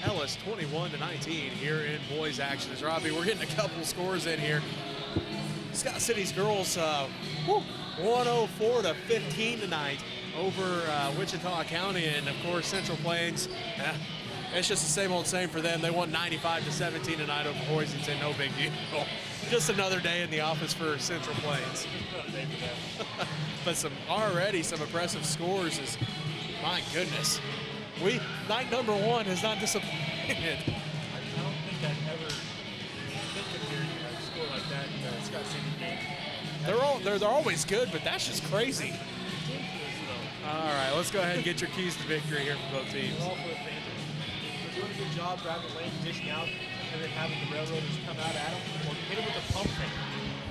Ellis 21-19 here in boys action. As Robbie, we're getting a couple scores in here. Scott City's girls 104-15 tonight over Wichita County, and of course Central Plains. It's just the same old same for them. They won 95-17 tonight over Hoisington. No big deal. Just another day in the office for Central Plains. But some impressive scores. Is my goodness. Night number one has not disappointed. I don't think I've ever think of hearing a score like that in the Scott City game. They're always good, but that's just crazy. Ridiculous, though. All right, let's go ahead and get your keys to victory here for both teams. All for the Panthers. They're doing a good job driving the lane, dishing out, and then having the Railroaders come out at them or hit them with a pump fake.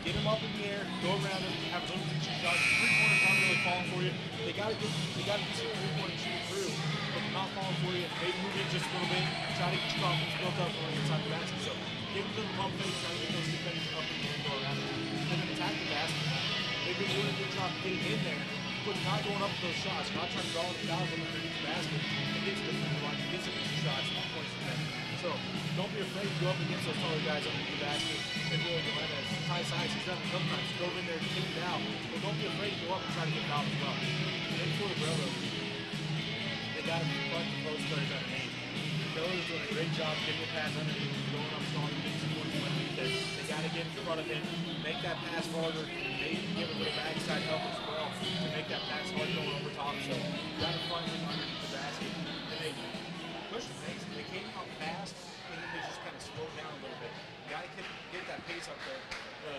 Get them up in the air, go around them, have little reaching shots. Three-pointers not really falling for you. They got to get some three-pointers shooting through, but they're not falling for you. Maybe move in just a little bit, try to get your confidence built up on the inside the basket. So give them the pump fake, try to get those defenders up in the air and go around them, and then attack the basket. They've been doing a good job getting in there, but not going up with those shots, not trying to draw them down underneath the basket and get to the front line, get some easy shots, 1 points to them. So don't be afraid to go up against those taller guys underneath the basket and really go in as high size. He's done it sometimes. Drove in there, kicked it out. But don't be afraid to go up and try to get fouled as well. And for the Railroaders, they got to be fun to close players underneath. The Railroaders doing a great job getting the pass underneath, going up strong, getting some points underneath there. They got to get in front of him, make that pass harder, maybe give a little backside help as well to make that pass hard going over top. So you got to find him underneath the basket. And they push the pace. They came out fast, and then they just kind of slowed down a little bit. You got to get that pace up there. The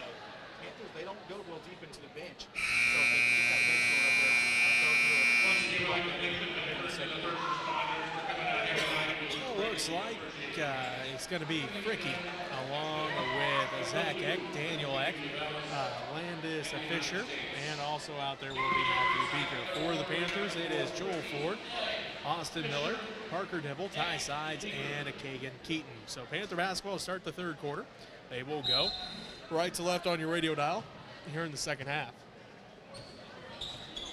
Panthers, they don't go real deep into the bench. So if they can get that pace going up there, they'll do it in the second half. Well, looks like it's going to be Fricky along with Zach Eck, Daniel Eck, Landis Fisher, and also out there will be Matthew Beaker. For the Panthers, it is Joel Ford, Austin Miller, Parker Dibble, Ty Sides, and Kagan Keaton. So Panther basketball will start the third quarter. They will go right to left on your radio dial here in the second half.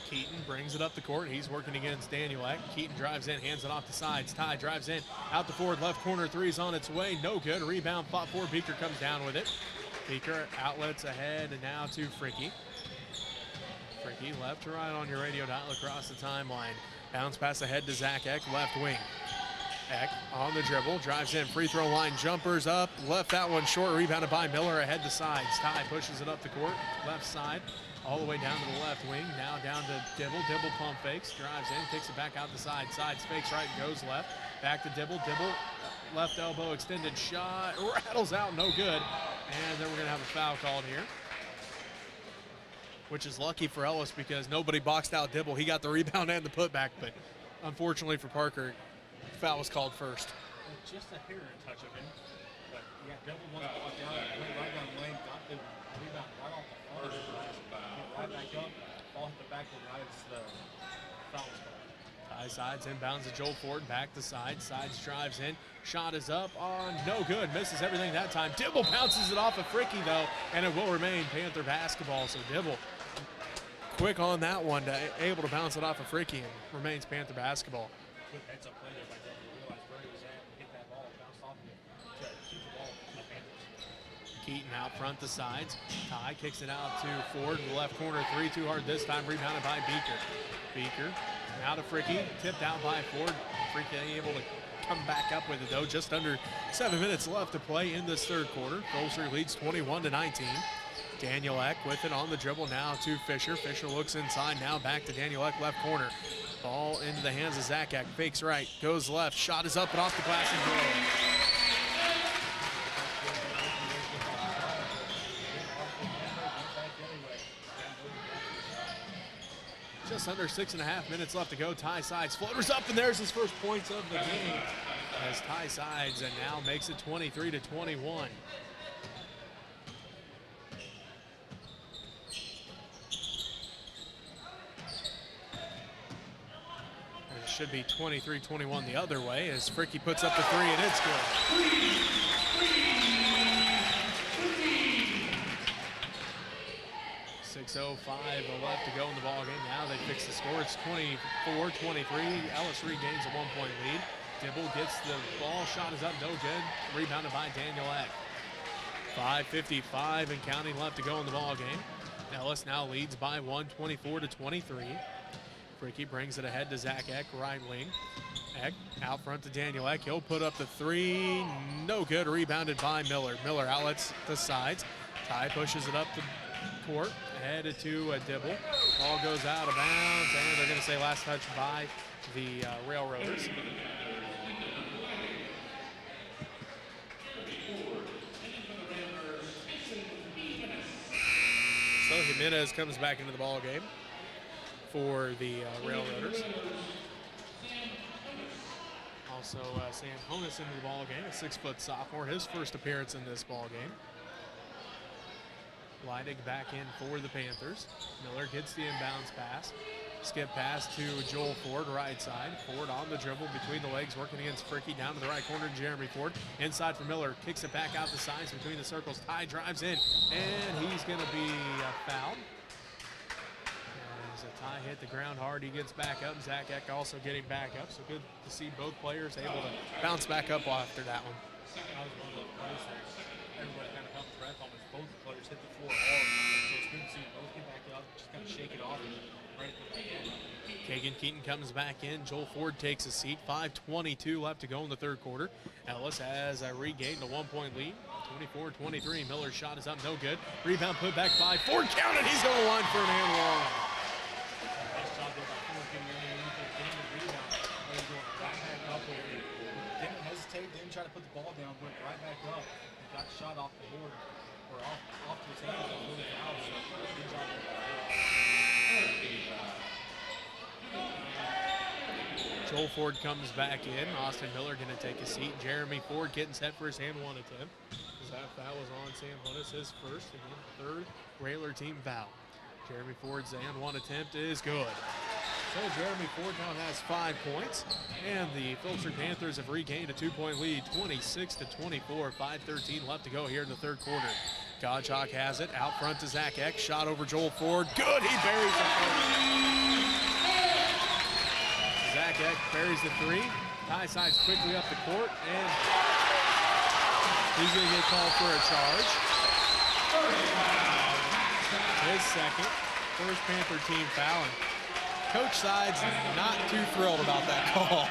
Keaton brings it up the court. He's working against Daniel Eck. Keaton drives in, hands it off the sides. Ty drives in, out the forward left corner, three's on its way. No good. Rebound fought for. Beaker comes down with it. Beaker outlets ahead and now to Fricky. Fricky left to right on your radio dial across the timeline. Bounce pass ahead to Zach Eck, left wing. Eck on the dribble, drives in, free throw line, jumpers up, left that one short, rebounded by Miller ahead to sides. Ty pushes it up the court, left side, all the way down to the left wing, now down to Dibble. Dibble pump fakes, drives in, kicks it back out the side. Sides fakes right, goes left, back to Dibble. Dibble, left elbow extended shot, rattles out, no good. And then we're gonna have a foul called here, which is lucky for Ellis because nobody boxed out Dibble. He got the rebound and the putback, but unfortunately for Parker, foul was called first. Just a hair in touch of him. But yeah, Dibble wanted to walk down, went right down the lane, got the rebound right off the floor, right back up, ball hit the backboard right as the foul was called. High sides, inbounds to Joel Ford, back to side. Sides drives in, shot is up on no good, misses everything that time. Dibble bounces it off of Fricky though, and it will remain Panther basketball. So Dibble quick on that one, able to bounce it off of Fricky, and remains Panther basketball. Good heads up play there by Dibble. Realized where he was at and hit that ball, bounced off him to keep the ball for the Panthers. Keaton out front the sides. Ty kicks it out to Ford in the left corner. Three too hard this time, rebounded by Beaker. Beaker now to Fricky, tipped out by Ford. Fricky able to come back up with it though. Just under 7 minutes left to play in this third quarter. Colster leads 21-19. Daniel Eck with it on the dribble now to Fisher. Fisher looks inside, now back to Daniel Eck, left corner. Ball into the hands of Zach Eck, fakes right, goes left, shot is up and off the glass and goes. Just under 6.5 minutes left to go. Ty Sides floaters up, and there's his first points of the game as Ty Sides and now makes it 23-21. It should be 23-21 the other way as Fricky puts up the three, and it's good. 6:05 left to go in the ball game. Now they fix the score. It's 24-23. Ellis regains a 1-point lead. Dibble gets the ball. Shot is up. No good. Rebounded by Daniel Eck. 5:55 and counting left to go in the ball game. Ellis now leads by 1, 24-23. Fricky brings it ahead to Zach Eck, right wing. Eck out front to Daniel Eck. He'll put up the three. No good. Rebounded by Miller. Miller outlets the sides. Ty pushes it up the court. Headed to Dibble. Ball goes out of bounds, and they're going to say last touch by the Railroaders. So Jimenez comes back into the ball game for the Railroaders. Also, Sam Honus into the ball game, a 6-foot sophomore, his first appearance in this ball game. Leidig back in for the Panthers. Miller gets the inbounds pass. Skip pass to Joel Ford, right side. Ford on the dribble between the legs, working against Fricky. Down to the right corner, Jeremy Ford. Inside for Miller, kicks it back out the sides between the circles. Ty drives in, and he's going to be fouled. As a Ty hit the ground hard, he gets back up. Zach Eck also getting back up, so good to see both players able to bounce back up after that one. That was one of the plays that everybody kind of held their breath on as both the players hit the floor hard. So it's good to see them both get back up, just kind of shake it off and right at the end. Kagan Keaton comes back in. Joel Ford takes a seat. 5:22 left to go in the third quarter. Ellis has regained a 1-point lead. 24-23. Miller's shot is up, no good. Rebound put back by Ford. Counted. He's going to line for an and one. Nice job there by Ford getting underneath it, getting the rebound. They were going right back up with it. Didn't hesitate, didn't try to put the ball down, went right back up and got shot off the board or off to his hands. Really foul, so good job there. Joel Ford comes back in. Austin Miller going to take a seat. Jeremy Ford getting set for his and one attempt. That foul was on Sam Honus, his first, again, third Railer team foul. Jeremy Ford's and one attempt is good. So Jeremy Ford now has 5 points, and the Phillipsburg Panthers have regained a 2-point lead, 26-24, 5:13 left to go here in the third quarter. Gottschalk has it out front to Zach Eck. Shot over Joel Ford. Good. He buries the first. Zach Eck buries the three. Ty sides quickly up the court, and he's going to get called for a charge. His second. First Panther team foul. And Coach Sides not too thrilled about that call.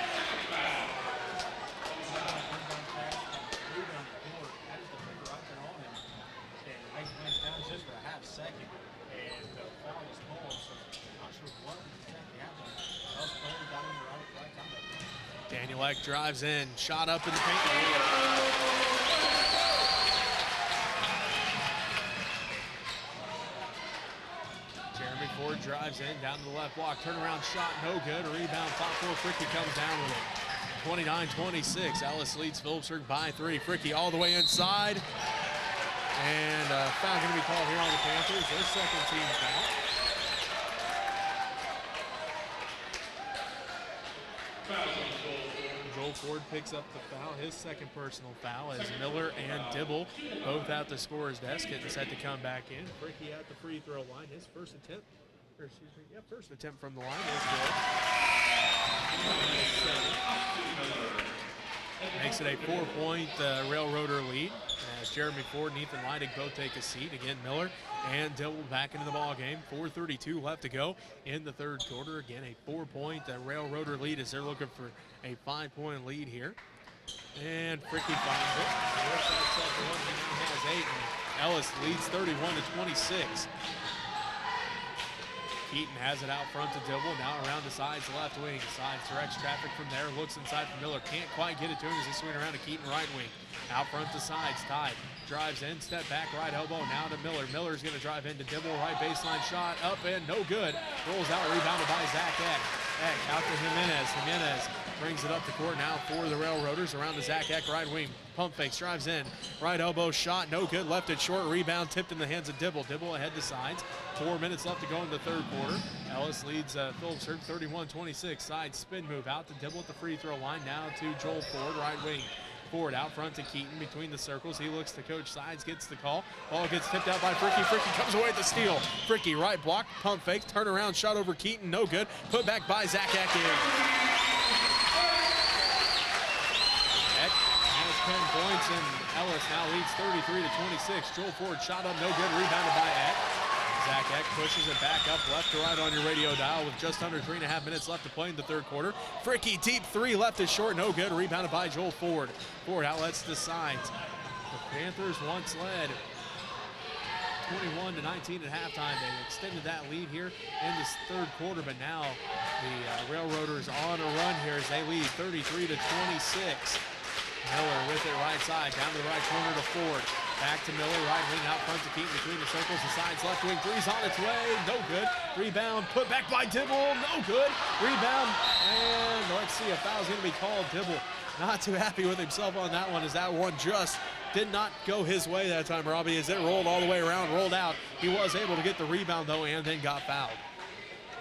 Just for a half second, and the foul was called, so not sure what exactly happened. That was playing down in the right time. Daniel Eck drives in, shot up in the paint. Jeremy Ford drives in, down to the left block, turnaround shot, no good. A rebound, top four, Fricky comes down with it. 29-26, Ellis leads Phillipsburg by 3. Fricky all the way inside. And foul going to be called here on the Panthers, their second team foul. Joel Ford picks up the foul, his second personal foul, as Miller and Dibble both at the scorer's desk, getting set to come back in. Fricky at the free throw line, his first attempt, first attempt from the line is good. Makes it a 4-point Railroader lead as Jeremy Ford and Ethan Leidig both take a seat. Again, Miller and Dibble back into the ball game. 4:32 left to go in the third quarter. Again, a 4-point Railroader lead as they're looking for a 5-point lead here. And Fricky finds it. He now has 8. And Ellis leads 31-26. Keaton has it out front to Dibble, now around the sides, left wing. Sides directs traffic from there, looks inside for Miller. Can't quite get it to him as he swings around to Keaton, right wing. Out front to sides, Ty drives in, step back, right elbow, now to Miller. Miller's going to drive into Dibble, right baseline shot, up and no good. Rolls out, rebounded by Zach Eck. Eck out to Jimenez. Jimenez brings it up the court now for the Railroaders around the Zach Eck right wing. Pump fakes, drives in, right elbow shot, no good, left it short, rebound tipped in the hands of Dibble. Dibble ahead to sides. 4 minutes left to go in the third quarter. Ellis leads Phillipsburg 31-26. Side spin move out to Dibble at the free throw line. Now to Joel Ford, right wing. Ford out front to Keaton between the circles. He looks to coach sides, gets the call. Ball gets tipped out by Fricky. Fricky comes away with the steal. Fricky right block, pump fake, turn around, shot over Keaton, no good. Put back by Zach Eck. Eck has 10 points, and Ellis now leads 33-26. Joel Ford shot up, no good, rebounded by Eck. Zach Eck pushes it back up left to right on your radio dial with just under 3.5 minutes left to play in the third quarter. Fricky deep three, left is short, no good, rebounded by Joel Ford. Ford outlets to sides. The Panthers once led 21-19 at halftime. They extended that lead here in this third quarter, but now the Railroaders on a run here as they lead 33-26. Miller with it right side, down to the right corner to Ford. Back to Miller, right wing out front to Keaton between the circles. The sides left wing, three's on its way, no good. Rebound, put back by Dibble, no good. Rebound, and let's see, a foul's gonna be called. Dibble not too happy with himself on that one, as that one just did not go his way that time, Robbie, as it rolled all the way around, rolled out. He was able to get the rebound though, and then got fouled.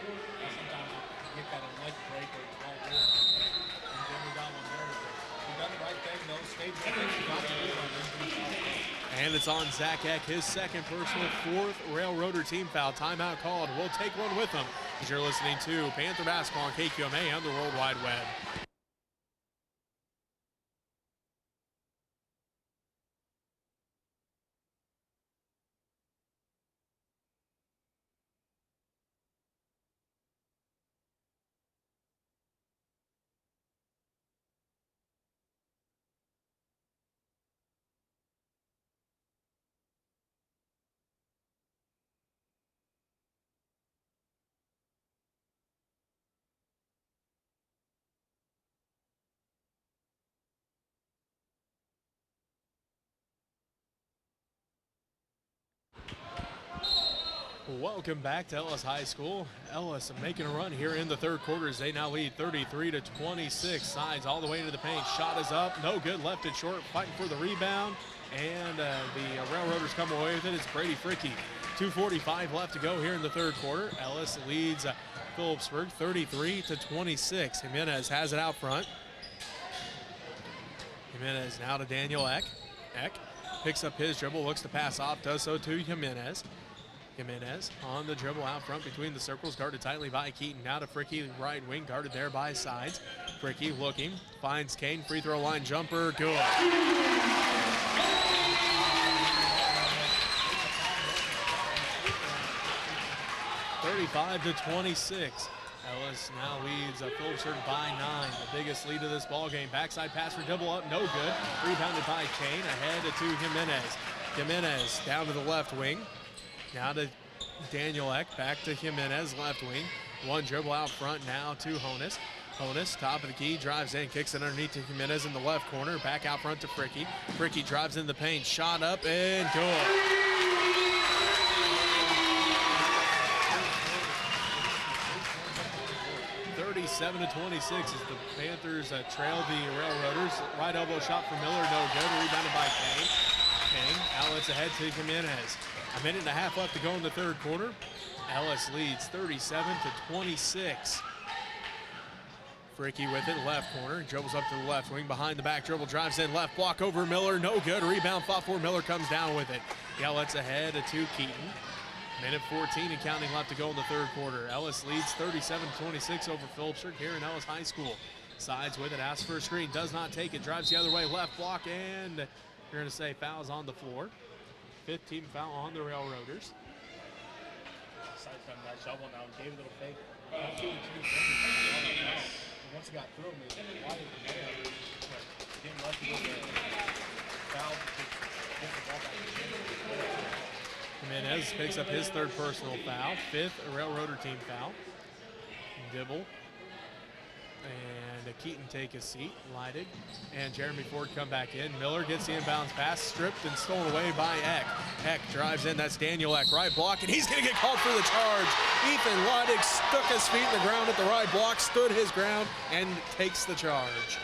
Sometimes you get that leg break or it's all good. And then we got one there. We done the right thing though, stayed with it. We got the rebound. And it's on Zach Eck, his second personal, fourth Railroader team foul. Timeout called. We'll take one with them as you're listening to Panther Basketball on KQMA and the World Wide Web. Welcome back to Ellis High School. Ellis making a run here in the third quarter as they now lead 33-26. Sides all the way into the paint. Shot is up, no good, left it short, fighting for the rebound. And the Railroaders come away with it. It's Brady Fricky. 2:45 left to go here in the third quarter. Ellis leads Phillipsburg 33-26. Jimenez has it out front. Jimenez now to Daniel Eck. Eck picks up his dribble, looks to pass off, does so to Jimenez. Jimenez on the dribble out front between the circles, guarded tightly by Keaton. Now to Fricky, right wing, guarded there by sides. Fricky looking, finds Kane, free throw line jumper, good. 35-26. Ellis now leads Phillipsburg by 9. The biggest lead of this ball game. Backside pass for Dibble up, no good. Rebounded by Kane, ahead to Jimenez. Jimenez down to the left wing. Now to Daniel Eck, back to Jimenez, left wing. One dribble out front now to Honus. Honus, top of the key, drives in, kicks it underneath to Jimenez in the left corner. Back out front to Fricky. Fricky drives in the paint, shot up and good. 37-26 as the Panthers trail the Railroaders. Right elbow shot for Miller, no good. Rebounded by Kane. Kane outlets ahead to Jimenez. A minute and a half left to go in the third quarter. Ellis leads 37-26. Fricky with it, left corner, dribbles up to the left wing, behind the back dribble, drives in, left block over Miller, no good. Rebound fought for, Miller comes down with it. He outlets ahead to Keaton. Minute 14 and counting left to go in the third quarter. Ellis leads 37-26 over Phillipsburg here in Ellis High School. Sides with it, asks for a screen, does not take it, drives the other way, left block, and you're going to say fouls on the floor. 5th team foul on the Railroaders. Side from that shovel now, gave a little fake. Once he got through him, he wide open. Didn't let him go foul. Get the ball back. Jimenez picks up his third personal foul, 5th Railroader team foul. Dibble and Keaton take a seat, Leidig and Jeremy Ford come back in. Miller gets the inbounds pass, stripped and stolen away by Eck. Eck drives in, that's Daniel Eck, right block, and he's going to get called for the charge. Ethan Leidig stuck his feet in the ground at the right block, stood his ground, and takes the charge.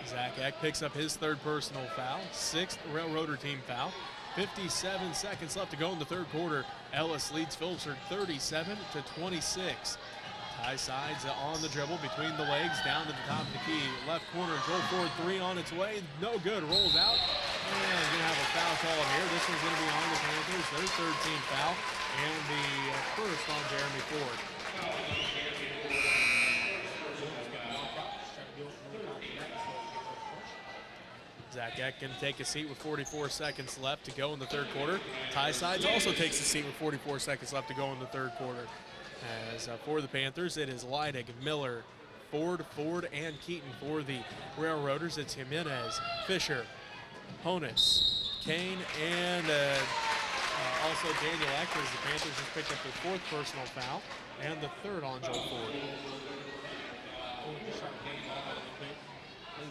Zach Eck picks up his third personal foul, 6th Railroader team foul. 57 seconds left to go in the third quarter. Ellis leads Phillipsburg 37-26. High sides on the dribble between the legs, down to the top of the key. Left corner, Joel Ford, three on its way. No good, rolls out. And going to have a foul call here. This one's going to be on the Panthers, their third team foul, and the first on Jeremy Ford. Zach Eck can take a seat with 44 seconds left to go in the third quarter. Ty Sides also takes a seat with 44 seconds left to go in the third quarter. As for the Panthers, it is Leidig, Miller, Ford, and Keaton. For the Railroaders, it's Jimenez, Fisher, Honus, Kane, and also Daniel Eck, as the Panthers just picked up their fourth personal foul and the third on Joel Ford.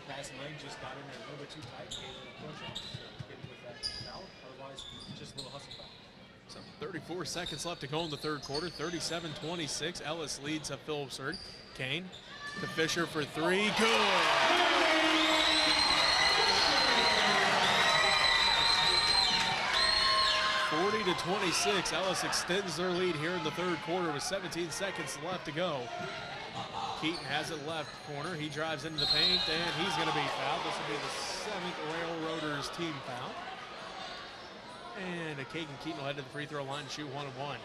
Passing lane just got in there a little bit too tight. With that foul. Otherwise, just a little hustle foul. So 34 seconds left to go in the third quarter. 37-26. Ellis leads Phillipsburg. Kane to Fisher for three. Good. 40-26. Ellis extends their lead here in the third quarter with 17 seconds left to go. Keaton has it left corner. He drives into the paint, and he's going to be fouled. This will be the seventh Railroaders team foul. And Kagan Keaton will head to the free throw line and shoot 1 of 1.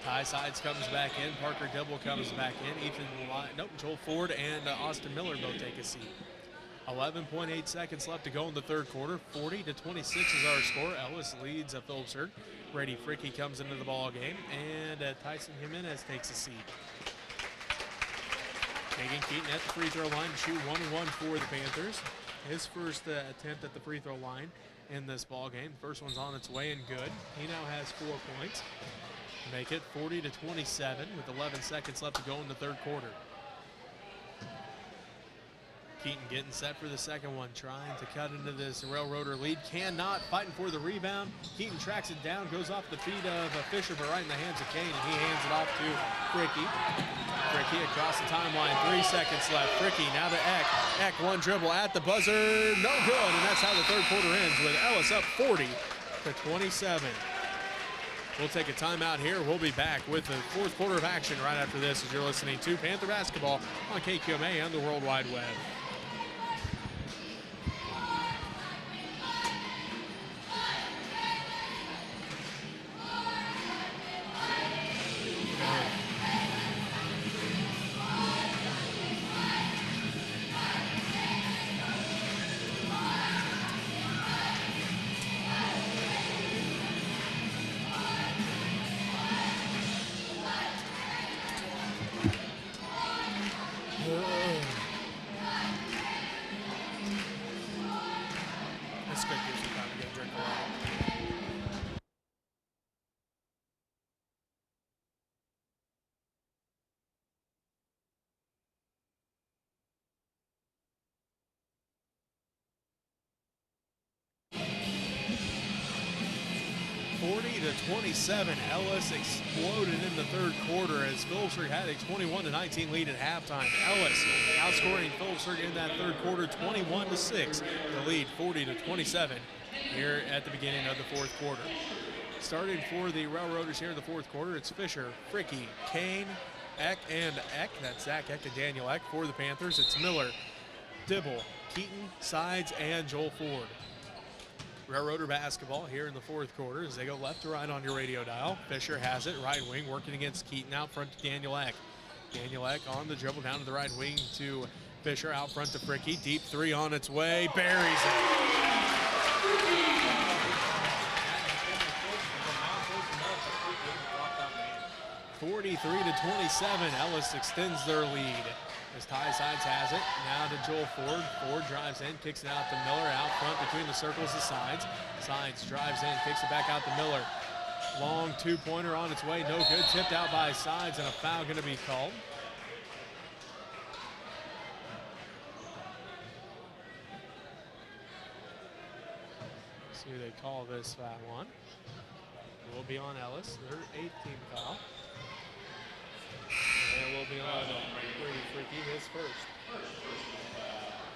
Ty Sides comes back in. Parker Dibble comes back in. Joel Ford and Austin Miller both take a seat. 11.8 seconds left to go in the third quarter. 40-26 is our score. Ellis leads Phillipsburg. Brady Fricky comes into the ball game, and Tyson Jimenez takes a seat. Kagan Keaton at the free throw line to shoot 1 of 1 for the Panthers. His first attempt at the free throw line in this ball game. First one's on its way and good. He now has 4 points. Make it 40-27 with 11 seconds left to go in the third quarter. Keaton getting set for the second one, trying to cut into this Railroader lead. Cannot, fighting for the rebound. Keaton tracks it down, goes off the feet of Fisher, but right in the hands of Kane, and he hands it off to Fricky. Fricky across the timeline, 3 seconds left. Fricky now to Eck. Eck, one dribble at the buzzer, no good, and that's how the third quarter ends with Ellis up 40-27. We'll take a timeout here. We'll be back with the fourth quarter of action right after this as you're listening to Panther Basketball on KQMA and the World Wide Web. That's good. Gives you time to get a drink of water. (40-27). Ellis exploded in the third quarter as Phillipsburg had a 21-19 lead at halftime. Ellis outscoring Phillipsburg in that third quarter 21-6. The lead 40-27 here at the beginning of the fourth quarter. Starting for the Railroaders here in the fourth quarter, it's Fisher, Fricky, Kane, Eck, and Eck. That's Zach Eck and Daniel Eck. For the Panthers, it's Miller, Dibble, Keaton, Sides, and Joel Ford. Railroader basketball here in the fourth quarter as they go left to right on your radio dial. Fisher has it, right wing, working against Keaton out front to Daniel Eck. Daniel Eck on the dribble down to the right wing to Fisher, out front to Fricky. Deep three on its way, buries it. 43-27, Ellis extends their lead. As Ty Sides has it, now to Joel Ford. Ford drives in, kicks it out to Miller, out front between the circles of Sides. Sides drives in, kicks it back out to Miller. Long two-pointer on its way, no good. Tipped out by Sides, and a foul going to be called. Let's see who they call this foul on. It will be on Ellis, their 8th team foul. And it will be on Brady Fricky, his first.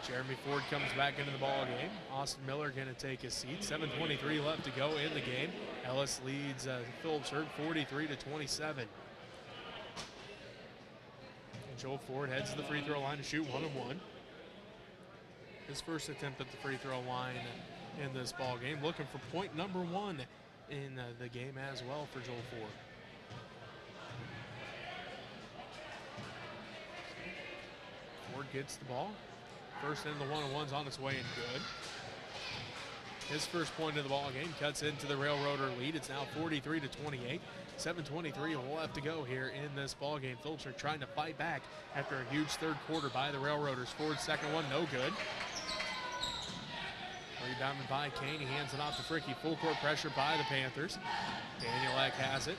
Jeremy Ford comes back into the ball game. Austin Miller going to take his seat. 7:23 left to go in the game. Ellis leads Phillipsburg 43-27. And Joel Ford heads to the free throw line to shoot 1-of-1. His first attempt at the free throw line in this ball game. Looking for point number 1 in the game as well for Joel Ford. Ford gets the ball. First into the 1-on-one's on its way and good. His first point of the ball game cuts into the Railroader lead. It's now 43-28. 7:23 left to go here in this ball game. Phillipsburg trying to fight back after a huge third quarter by the Railroaders. Ford's second one, no good. Rebounded by Kane. He hands it off to Fricky. Full court pressure by the Panthers. Danielek has it.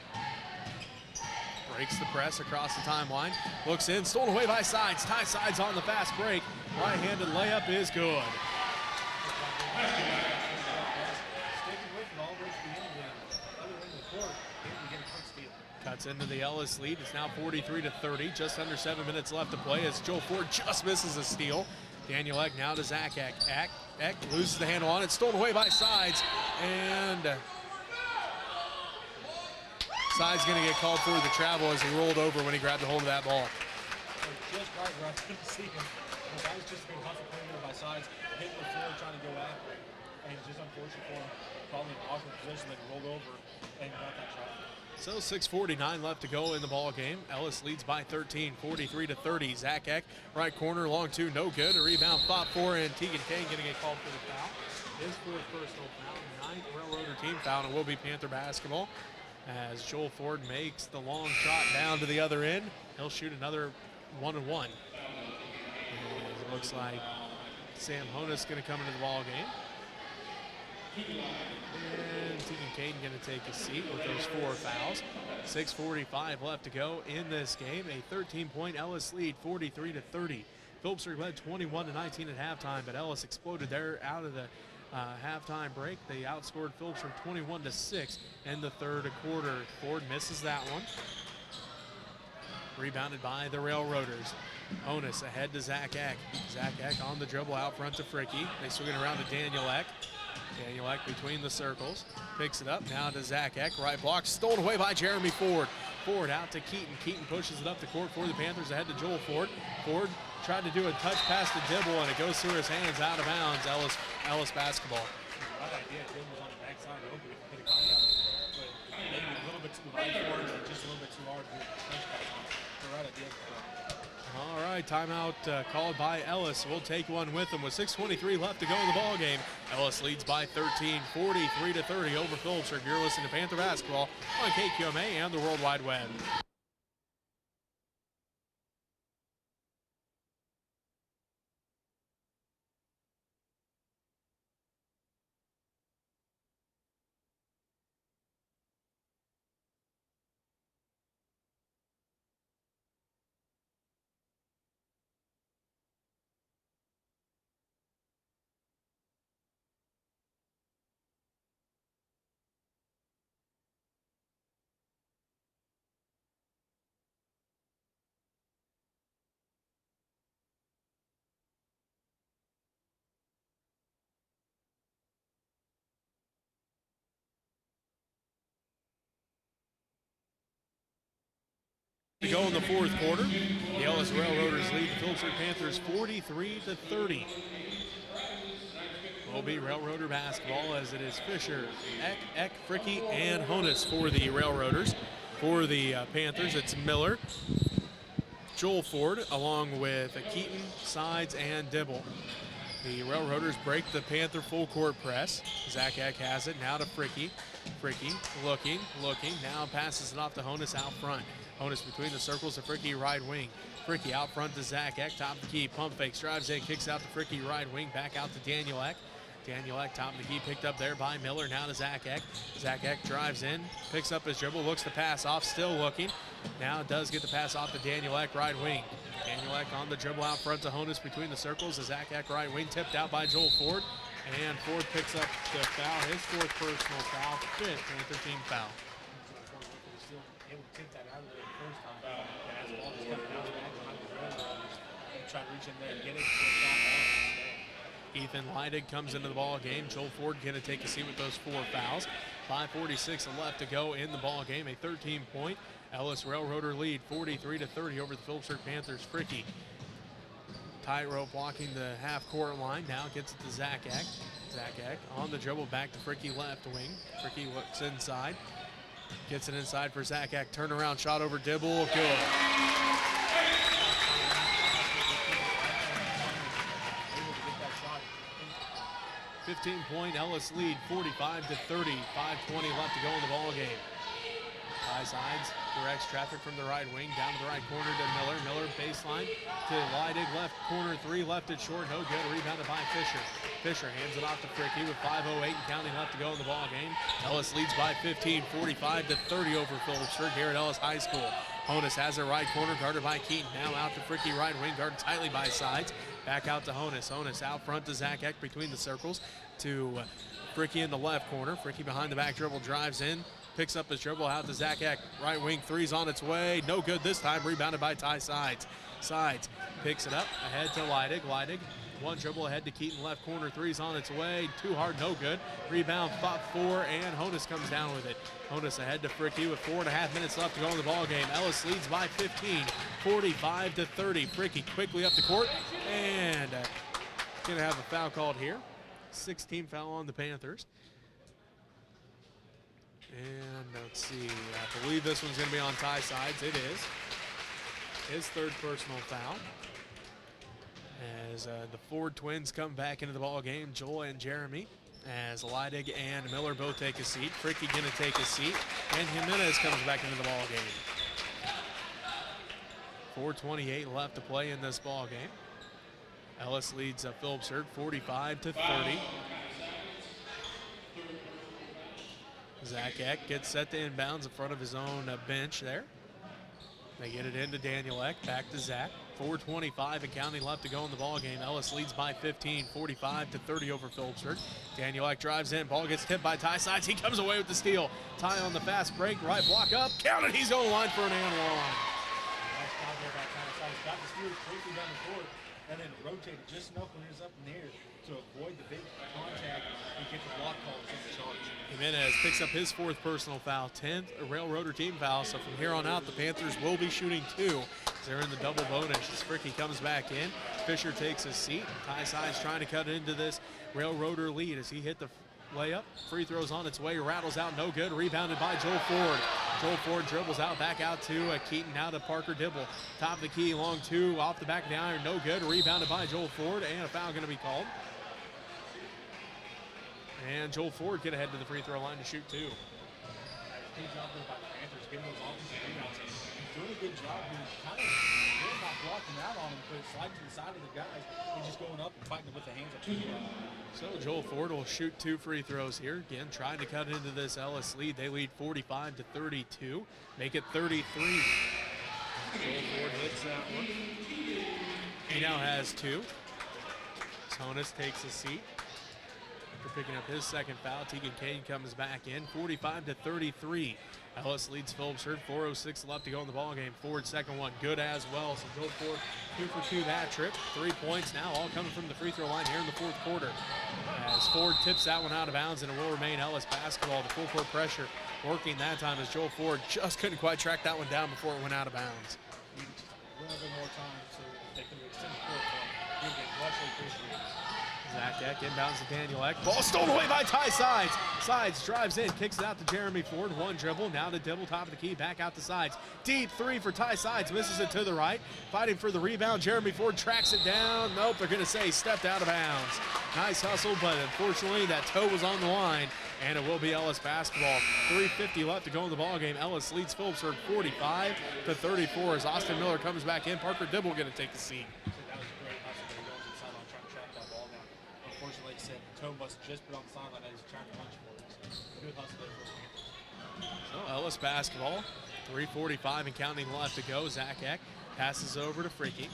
Breaks the press across the timeline. Looks in, stolen away by Sides. Ty Sides on the fast break. Right-handed layup is good. Cuts into the Ellis lead. It's now 43-30. Just under 7 minutes left to play as Joe Ford just misses a steal. Danielek now to Zach Eck. Eck loses the handle on it. Stolen away by Sides. And Sides going to get called for the travel as he rolled over when he grabbed a hold of that ball. Just right where I couldn't see him. The guy's just been concentrating by Sides, hitting the floor, trying to go after it. And it's just unfortunate for him, probably in an awkward position that he rolled over and got that shot. So 6:49 left to go in the ball game. Ellis leads by 13, 43-30. Zach Eck, right corner, long two, no good. A rebound fought for, and Tegan Kane going to get called for the foul. His fourth personal foul, 9th Railroader team foul, and will be Panther basketball. As Joel Ford makes the long shot down to the other end, he'll shoot another 1-on-1. It looks like Sam Honus going to come into the ball game. And Tegan Kane going to take his seat with those 4 fouls. 6:45 left to go in this game. A 13-point Ellis lead, 43-30. Phillipsburg led 21-19 at halftime, but Ellis exploded there out of the halftime break. They outscored Phillipsburg 21-6 in the third quarter. Ford misses that one. Rebounded by the Railroaders. Honus ahead to Zach Eck. Zach Eck on the dribble out front to Fricky. They swing it around to Danielek. Danielek between the circles. Picks it up now to Zach Eck. Right block stolen away by Jeremy Ford. Ford out to Keaton. Keaton pushes it up the court for the Panthers ahead to Joel Ford. Ford tried to do a touch pass to Dibble, and it goes through his hands out of bounds. Ellis basketball. Right idea. Dibble was on the backside. Open if he could have caught that. But maybe a little bit too high for him, and just a little bit too hard to touch pass on. The right idea. All right, timeout called by Ellis. We'll take one with him with 6:23 left to go in the ball game. Ellis leads by 13, 43-30 over Phillipsburg. You're listening to Panther basketball on KQMA and the World Wide Web. To go in the fourth quarter, the Ellis Railroaders lead the Phillipsburg Panthers 43-30. Will be Railroader basketball as it is Fisher, Eck, Fricky, and Honus for the Railroaders. For the Panthers, it's Miller, Joel Ford, along with Keaton, Sides, and Dibble. The Railroaders break the Panther full court press. Zach Eck has it now to Fricky. Fricky looking, now passes it off to Honus out front. Honus between the circles to Fricky, right wing. Fricky out front to Zach Eck, top of the key, pump fakes, drives in, kicks out to Fricky, right wing, back out to Danielek. Danielek, top of the key, picked up there by Miller, now to Zach Eck. Zach Eck drives in, picks up his dribble, looks to pass off, still looking. Now does get the pass off to Danielek, right wing. Danielek on the dribble out front to Honus between the circles. The Zach Eck right wing, tipped out by Joel Ford. And Ford picks up the foul, his fourth personal foul, 5th Panther team foul. able to tip that out of there the first time. And as the ball just kind of bounced back behind the railroaders, trying to reach in there and get it before it got off. Ethan Leidig comes into the ball game. Joel Ford going to take a seat with those 4 fouls. 5:46 left to go in the ball game. A 13-point Ellis Railroader lead, 43-30 over the Phillipsburg Panthers. Fricky tightrope walking the half-court line. Now gets it to Zach Eck. Zach Eck on the dribble back to Fricky left wing. Fricky looks inside. Gets it inside for Zach Eck. Turnaround shot over Dibble. Good. 15-point Ellis lead, 45-30. 5:20 left to go in the ball game. High sides directs traffic from the right wing down to the right corner to Miller. Miller baseline to Leidig, left corner 3, left it short, no good. Rebounded by Fisher. Fisher hands it off to Fricky with 5:08 and counting left to go in the ball game. Ellis leads by 15, 45-30 over Phillipsburg here at Ellis High School. Honus has it right corner, guarded by Keaton. Now out to Fricky right wing, guarded tightly by sides. Back out to Honus. Honus out front to Zach Eck between the circles to Fricky in the left corner. Fricky behind the back dribble, drives in, picks up his dribble out to Zach Eck. Right wing 3's on its way. No good this time. Rebounded by Ty Sides. Sides picks it up ahead to Leidig. Leidig, one dribble ahead to Keaton. Left corner 3's on its way. Too hard, no good. Rebound, fought 4, and Honus comes down with it. Honus ahead to Fricky with 4.5 minutes left to go in the ball game. Ellis leads by 15, 45-30. Fricky quickly up the court, and going to have a foul called here. 16 foul on the Panthers. And let's see, I believe this one's going to be on Ty Sides. It is. His 3rd personal foul. As the Ford twins come back into the ball game, Joel and Jeremy, as Leidig and Miller both take a seat. Fricky going to take a seat, and Jimenez comes back into the ball game. 4:28 left to play in this ball game. Ellis leads Phillipsburg 45-30. Zach Eck gets set to inbounds in front of his own bench there. They get it into Daniel Eck, back to Zach. 4:25 and counting left to go in the ball game. Ellis leads by 15, 45-30 over Phillipsburg. Daniel Eck drives in, ball gets tipped by Ty Sides. He comes away with the steal. Ty on the fast break, right block up, count it. He's going to line for an and one. Nice job there by Ty Sides. Got the steal quickly down the court, and then rotated just enough when he was up in the air to avoid the big contact and get the block calls in the charge. Jimenez picks up his 4th personal foul, 10th Railroader team foul. So from here on out, the Panthers will be shooting 2. They're in the double bonus as Fricky comes back in. Fisher takes his seat. Ty Sides trying to cut into this Railroader lead as he hit the layup. Free throws on its way, rattles out, no good. Rebounded by Joel Ford. Joel Ford dribbles out, back out to Keaton, now to Parker Dibble. Top of the key, long 2, off the back of the iron, no good. Rebounded by Joel Ford, and a foul going to be called. And Joel Ford get ahead to the free throw line to shoot 2. Good job there by the Panthers getting those offensive rebounds. He's doing a good job. He's kind of really not blocking out on him, but sliding to the side of the guys and just going up and fighting with the hands up to the ground. So Joel Ford will shoot 2 free throws here. Again, trying to cut into this Ellis lead. They lead 45-32. Make it 33. Joel Ford hits that one. He now has 2. Honus takes a seat. After picking up his 2nd foul, Tegan Kane comes back in. 45-33. Ellis leads Phillipsburg. 4:06 left to go in the ballgame. Ford's 2nd one good as well. So Joel Ford 2 for 2 that trip. 3 points now, all coming from the free throw line here in the 4th quarter. As Ford tips that one out of bounds, and it will remain Ellis basketball. The full court pressure working that time as Joel Ford just couldn't quite track that one down before it went out of bounds. Need a little bit more time so they can extend the court for him. He'll get muchly appreciated. Zach Eck inbounds to Daniel Eck. Ball stolen away by Ty Sides. Sides drives in, kicks it out to Jeremy Ford. 1 dribble, now to Dibble, top of the key, back out to Sides. Deep 3 for Ty Sides, misses it to the right. Fighting for the rebound, Jeremy Ford tracks it down. Nope, they're gonna say stepped out of bounds. Nice hustle, but unfortunately that toe was on the line, and it will be Ellis basketball. 3:50 left to go in the ballgame. Ellis leads Phillipsburg 45-34 as Austin Miller comes back in. Parker Dibble gonna take the seat. That was a great hustle there. He goes to the sideline trying to track that ball down. Unfortunately, like I said, the toe must have just been on the sideline that he's trying to punch for it. So good hustle there for the Panthers. So Ellis basketball. 3:45 and counting left to go. Zach Eck passes over to Fricky.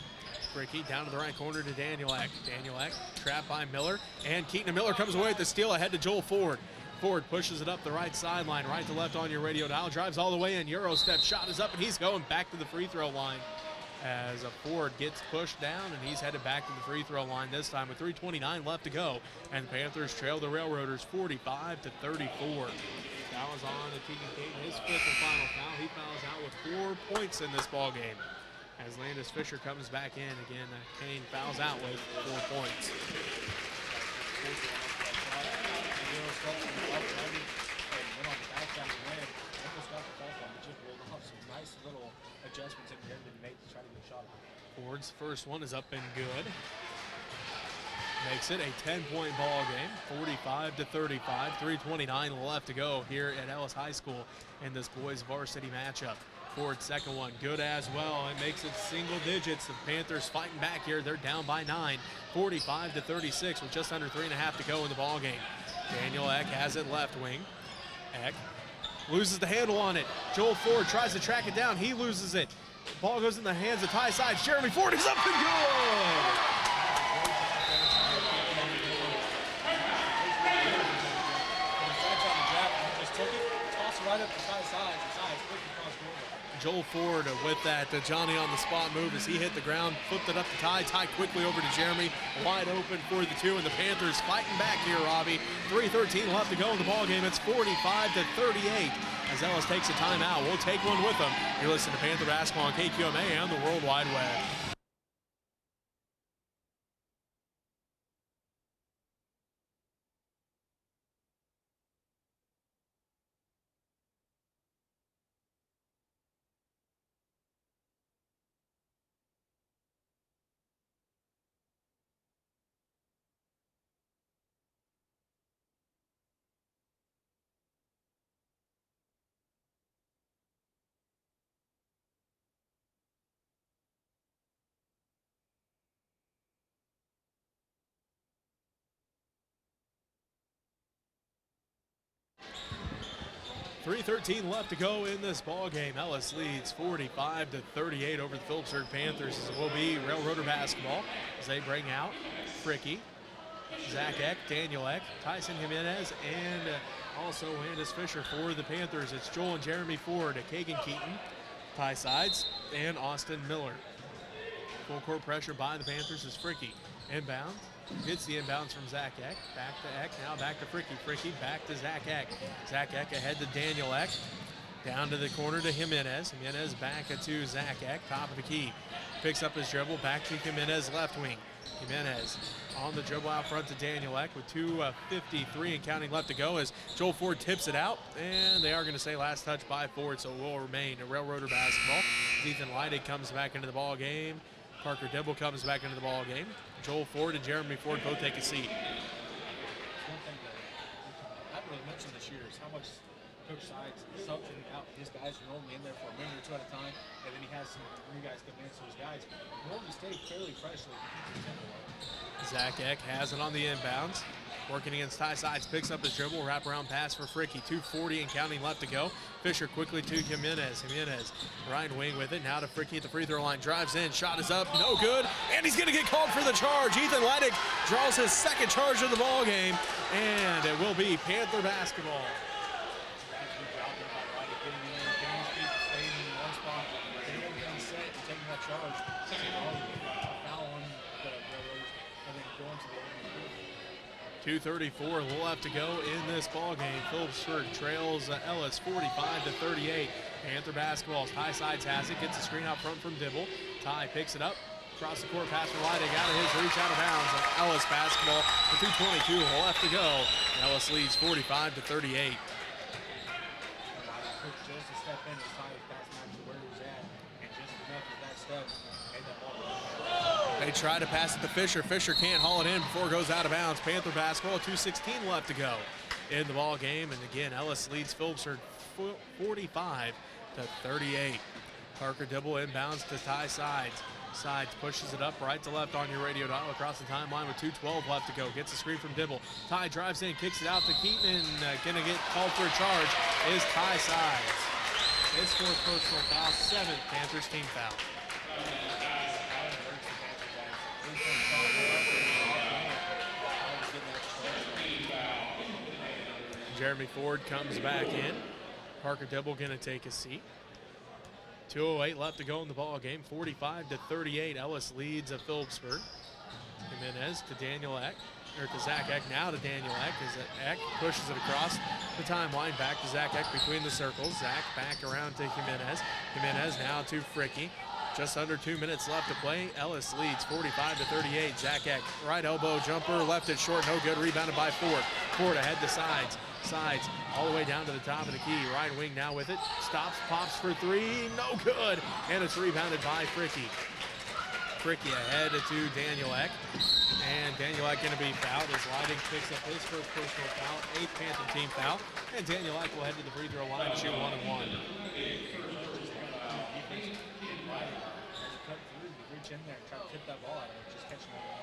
Fricky down to the right corner to Daniel Eck. Daniel Eck trapped by Miller, and Keaton and Miller comes away with the steal ahead to Joel Ford. Ford pushes it up the right sideline, right to left on your radio dial, drives all the way in. Euro step shot is up, and he's going back to the free throw line as a Ford gets pushed down, and he's headed back to the free throw line this time with 3:29 left to go. And the Panthers trail the Railroaders 45-34. Foul is on to Keegan Caton, his fifth and final foul. He fouls out with 4 points in this ball game. As Landis Fisher comes back in again, Kane fouls out with 4 points. Nice little adjustments in the end to make to try to get a shot. Ford's first one is up and good. Makes it a 10-point ball game, 45-35, 3:29 left to go here at Ellis High School in this boys varsity matchup. Ford's second one, good as well. It makes it single digits. The Panthers fighting back here. They're down by 9, 45-36 with just under 3.5 to go in the ball game. Daniel Eck has it left wing. Eck loses the handle on it. Joel Ford tries to track it down. He loses it. Ball goes in the hands of Ty Sides. Jeremy Ford is up and good. Right up the side, quick across the board. Joel Ford with that Johnny on the spot move as he hit the ground, flipped it up to Ty. Ty quickly over to Jeremy, wide open for the two, and the Panthers fighting back here, Robbie. 3:13 left to go in the ball game. It's 45-38 as Ellis takes a timeout. We'll take one with them. You're listening to Panther Basketball on KQMA and the World Wide Web. 3:13 left to go in this ball game. Ellis leads 45-38 over the Phillipsburg Panthers, as it will be Railroader basketball as they bring out Fricky, Zach Eck, Daniel Eck, Tyson Jimenez, and also Landis Fisher for the Panthers. It's Joel and Jeremy Ford, Kagan Keaton, Ty Sides, and Austin Miller. Full court pressure by the Panthers is Fricky. Inbound. Gets the inbounds from Zach Eck. Back to Eck. Now back to Fricky. Fricky back to Zach Eck. Zach Eck ahead to Daniel Eck. Down to the corner to Jimenez. Jimenez back to Zach Eck. Top of the key. Picks up his dribble. Back to Jimenez left wing. Jimenez on the dribble out front to Daniel Eck with 2:53 and counting left to go as Joel Ford tips it out. And they are going to say last touch by Ford, so it will remain a Railroader basketball. Ethan Leidig comes back into the ball game. Parker Dibble comes back into the ball game. Joel Ford and Jeremy Ford both take a seat. One thing that I haven't really mentioned this year is how much Coach Sides is subbing out his guys who are normally in there for a minute or two at a time, and then he has some new guys come in, so his guys normally stay fairly fresh. Zach Eck has it on the inbounds. Working against Ty Sides, picks up his dribble, wraparound pass for Fricky. 2:40 and counting left to go. Fisher quickly to Jimenez. Jimenez, right wing with it. Now to Fricky at the free throw line. Drives in, shot is up, no good. And he's going to get called for the charge. Ethan Leidig draws his second charge of the ball game. And it will be Panther basketball. And then going to the 2:34 left to go in this ball game. Phillipsburg trails Ellis 45-38. Panther basketball. Ty Sides has it, gets the screen out front from Dibble. Ty picks it up, across the court pass for Leidig, out of his reach, out of bounds. Ellis basketball with 2:22 left to go. Ellis leads 45-38. Coach just to step in as Ty was passing back to where he was at, and just enough of that step made that ball. They try to pass it to Fisher. Fisher can't haul it in before it goes out of bounds. Panther basketball, 2:16 left to go in the ball game. And again, Ellis leads Phillipsburg 45-38. Parker Dibble inbounds to Ty Sides. Sides pushes it up right to left on your radio dial across the timeline with 2:12 left to go. Gets the screen from Dibble. Ty drives in, kicks it out to Keaton, and going to get called for a charge is Ty Sides. His fourth personal foul, seventh Panthers team foul. Jeremy Ford comes back in. Parker Dibble going to take a seat. 2:08 left to go in the ball game. 45-38. Ellis leads Phillipsburg. Jimenez to Daniel Eck, or to Zach Eck, now to Daniel Eck, as Eck pushes it across the timeline, back to Zach Eck between the circles. Zach back around to Jimenez. Jimenez now to Fricky. Just under 2 minutes left to play. Ellis leads 45-38. Zach Eck, right elbow jumper, left it short, no good. Rebounded by Ford. Ford ahead to sides. Sides all the way down to the top of the key. Right wing now with it. Stops, pops for three, no good. And it's rebounded by Fricky. Fricky ahead to Daniel Eck. And Daniel Eck going to be fouled as Lighting picks up his first personal foul, 8th Panther team foul. And Daniel Eck will head to the free throw line, shoot 1 and 1. Reach in there and try to tip that ball out of it, just catching that ball.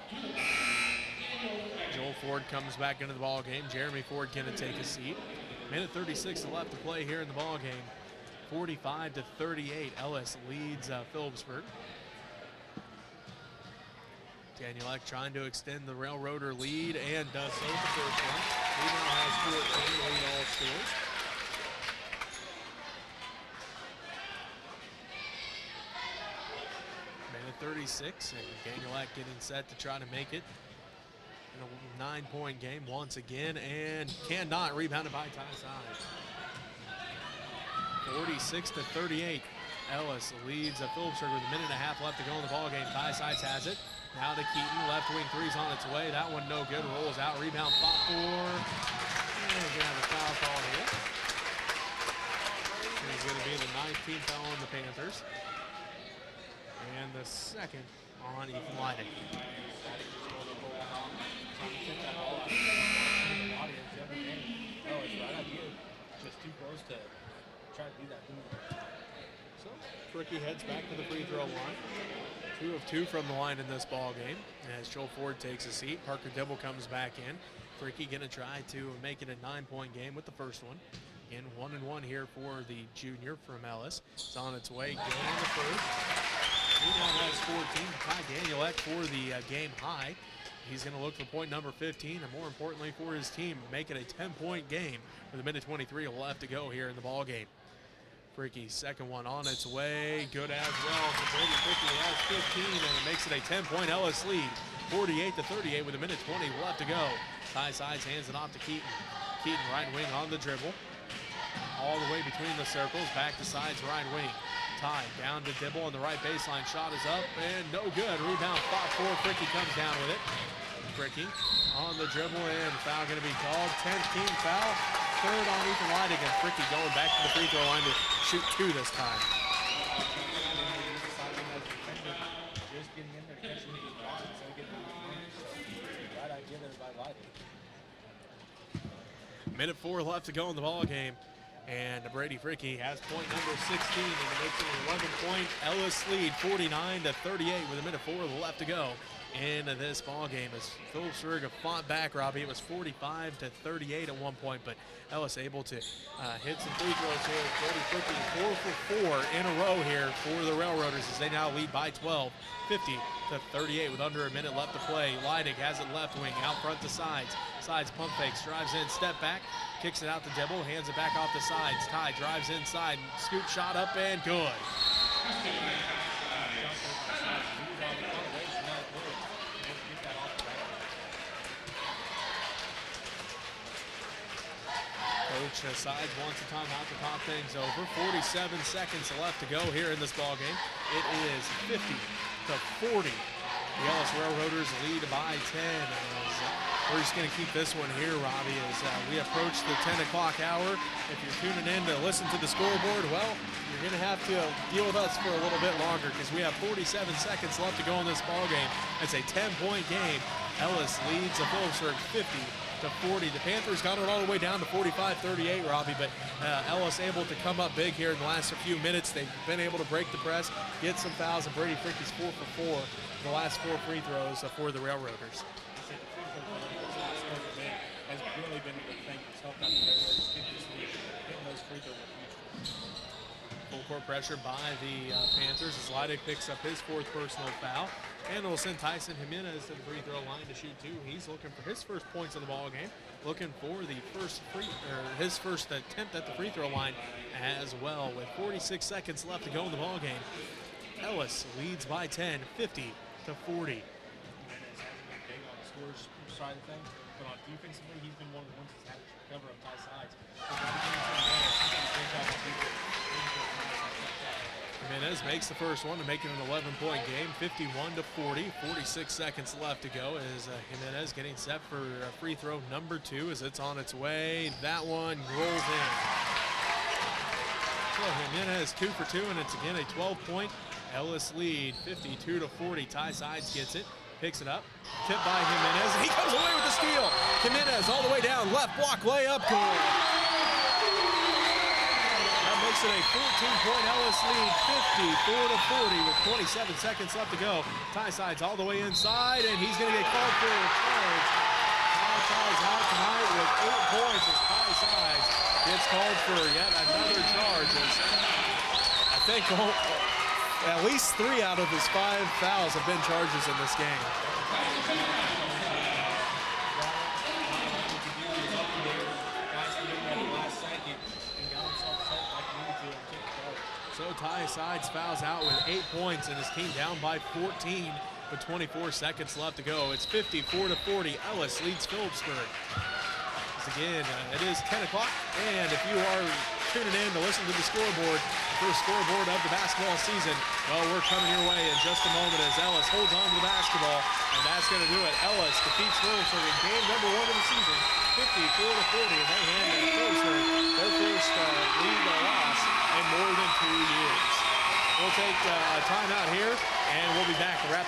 Joel Ford comes back into the ball game. Jeremy Ford going to take a seat. Minute 36 left to play here in the ball game. 45-38. Ellis leads Phillipsburg. Daniel Eck trying to extend the Railroader lead and does so the first one. He now has 14, lead all scores. Minute 36, and Daniel Eck getting set to try to make it in a 9-point game once again, and cannot. Rebounded by Ty Sides. 46-38. Ellis leads Phillipsburg with a minute and a half left to go in the ball game. Ty Sides has it. Now to Keaton, left wing three's on its way. That one no good, rolls out, rebound, fought for. And we're gonna have a foul call here. It's gonna be the 19th foul on the Panthers. And the second on Ethan Lighting. Oh, it's right on you. Just too close to try to do that. So Fricky heads back to the free throw line. 2 of 2 from the line in this ball game. As Joel Ford takes a seat, Parker Dibble comes back in. Fricky gonna try to make it a 9-point game with the first one. Again, 1 and 1 here for the junior from Ellis. It's on its way, good on the first. He now has 14. Ty Daniel Eck for the game high. He's going to look for point number 15, and more importantly for his team, make it a 10-point game with a minute 23 left to go here in the ball game. Fricky's second one on its way, good as well. So Brady Fricky has 15, and it makes it a 10-point Ellis lead, 48-38 with a minute 20 left to go. Ty Sides hands it off to Keaton. Keaton right wing on the dribble, all the way between the circles, back to Sides right wing. Ty down to Dibble on the right baseline. Shot is up and no good. Rebound fought for. Fricky comes down with it. Fricky on the dribble and foul going to be called. 10th team foul. Third on Ethan Lighting, and Fricky going back to the free throw line to shoot 2 this time. Just getting in there, catching his block instead of getting out of the right idea there by Lighting. Minute 4 left to go in the ball game. And Brady Fricky has point number 16, and it makes it an 11-point Ellis lead, 49-38 with a minute 4 left to go in this ball game. As Phillipsburg fought back, Robbie, it was 45-38 at one point, but Ellis able to hit some free throws here. Brady Fricky 4 for 4 in a row here for the Railroaders as they now lead by 12, 50-38 with under a minute left to play. Leidig has it left wing, out front to Sides. Sides pump fakes, drives in, step back, kicks it out to Dibble, hands it back off the sides. Ty drives inside, scoop shot up and good. Coach Sides wants a timeout to talk things over. 47 seconds left to go here in this ball game. It is 50-40. The Ellis Railroaders lead by 10. We're just going to keep this one here, Robbie, as we approach the 10 o'clock hour. If you're tuning in to listen to the scoreboard, well, you're going to have to deal with us for a little bit longer because we have 47 seconds left to go in this ball game. It's a 10-point game. Ellis leads the Phillipsburg 50-40. The Panthers got it all the way down to 45-38, Robbie, but Ellis able to come up big here in the last few minutes. They've been able to break the press, get some fouls, and Brady Fricky's 4 for 4 the last 4 free throws for the Railroaders. Has really been a good thing. It's helped out the Railroaders get this lead, getting those free throws. full court pressure by the Panthers as Leidig picks up his 4th personal foul. And it'll send Tyson Jimenez to the free throw line to shoot 2. He's looking for his first points of the ball game, looking for the his first attempt at the free throw line as well. With 46 seconds left to go in the ball game, Ellis leads by 10, 50-40. Big on the scores side of things, but on defensively, he's been one of the ones that's had to cover up Ty sides. Jimenez makes the first one to make it an 11-point game, 51-40. 46 seconds left to go as Jimenez getting set for free throw number 2 as it's on its way. That one rolls in. So Jimenez 2 for 2, and it's again a 12-point Ellis lead, 52-40. Ty Sides gets it, picks it up, tipped by Jimenez, and he comes away with the steal. Jimenez all the way down, left block layup, good. That makes it a 14-point Ellis lead, 54-40 with 27 seconds left to go. Ty Sides all the way inside, and he's going to get called for a charge. Ty's out tonight with 8 points as Ty Sides gets called for yet another charge. I think at least 3 out of his 5 fouls have been charges in this game. So Ty Sides fouls out with 8 points and his team down by 14 with 24 seconds left to go. It's 54-40. Ellis leads Phillipsburg. Again, it is 10 o'clock, and if you are tuning in to listen to the scoreboard, first scoreboard of the basketball season, well, we're coming your way in just a moment as Ellis holds on to the basketball, and that's going to do it. Ellis defeats Phillipsburg in game number 1 of the season, 54-40, and they hand Phillipsburg their first league loss in more than 2 years. We'll take a timeout here, and we'll be back to wrap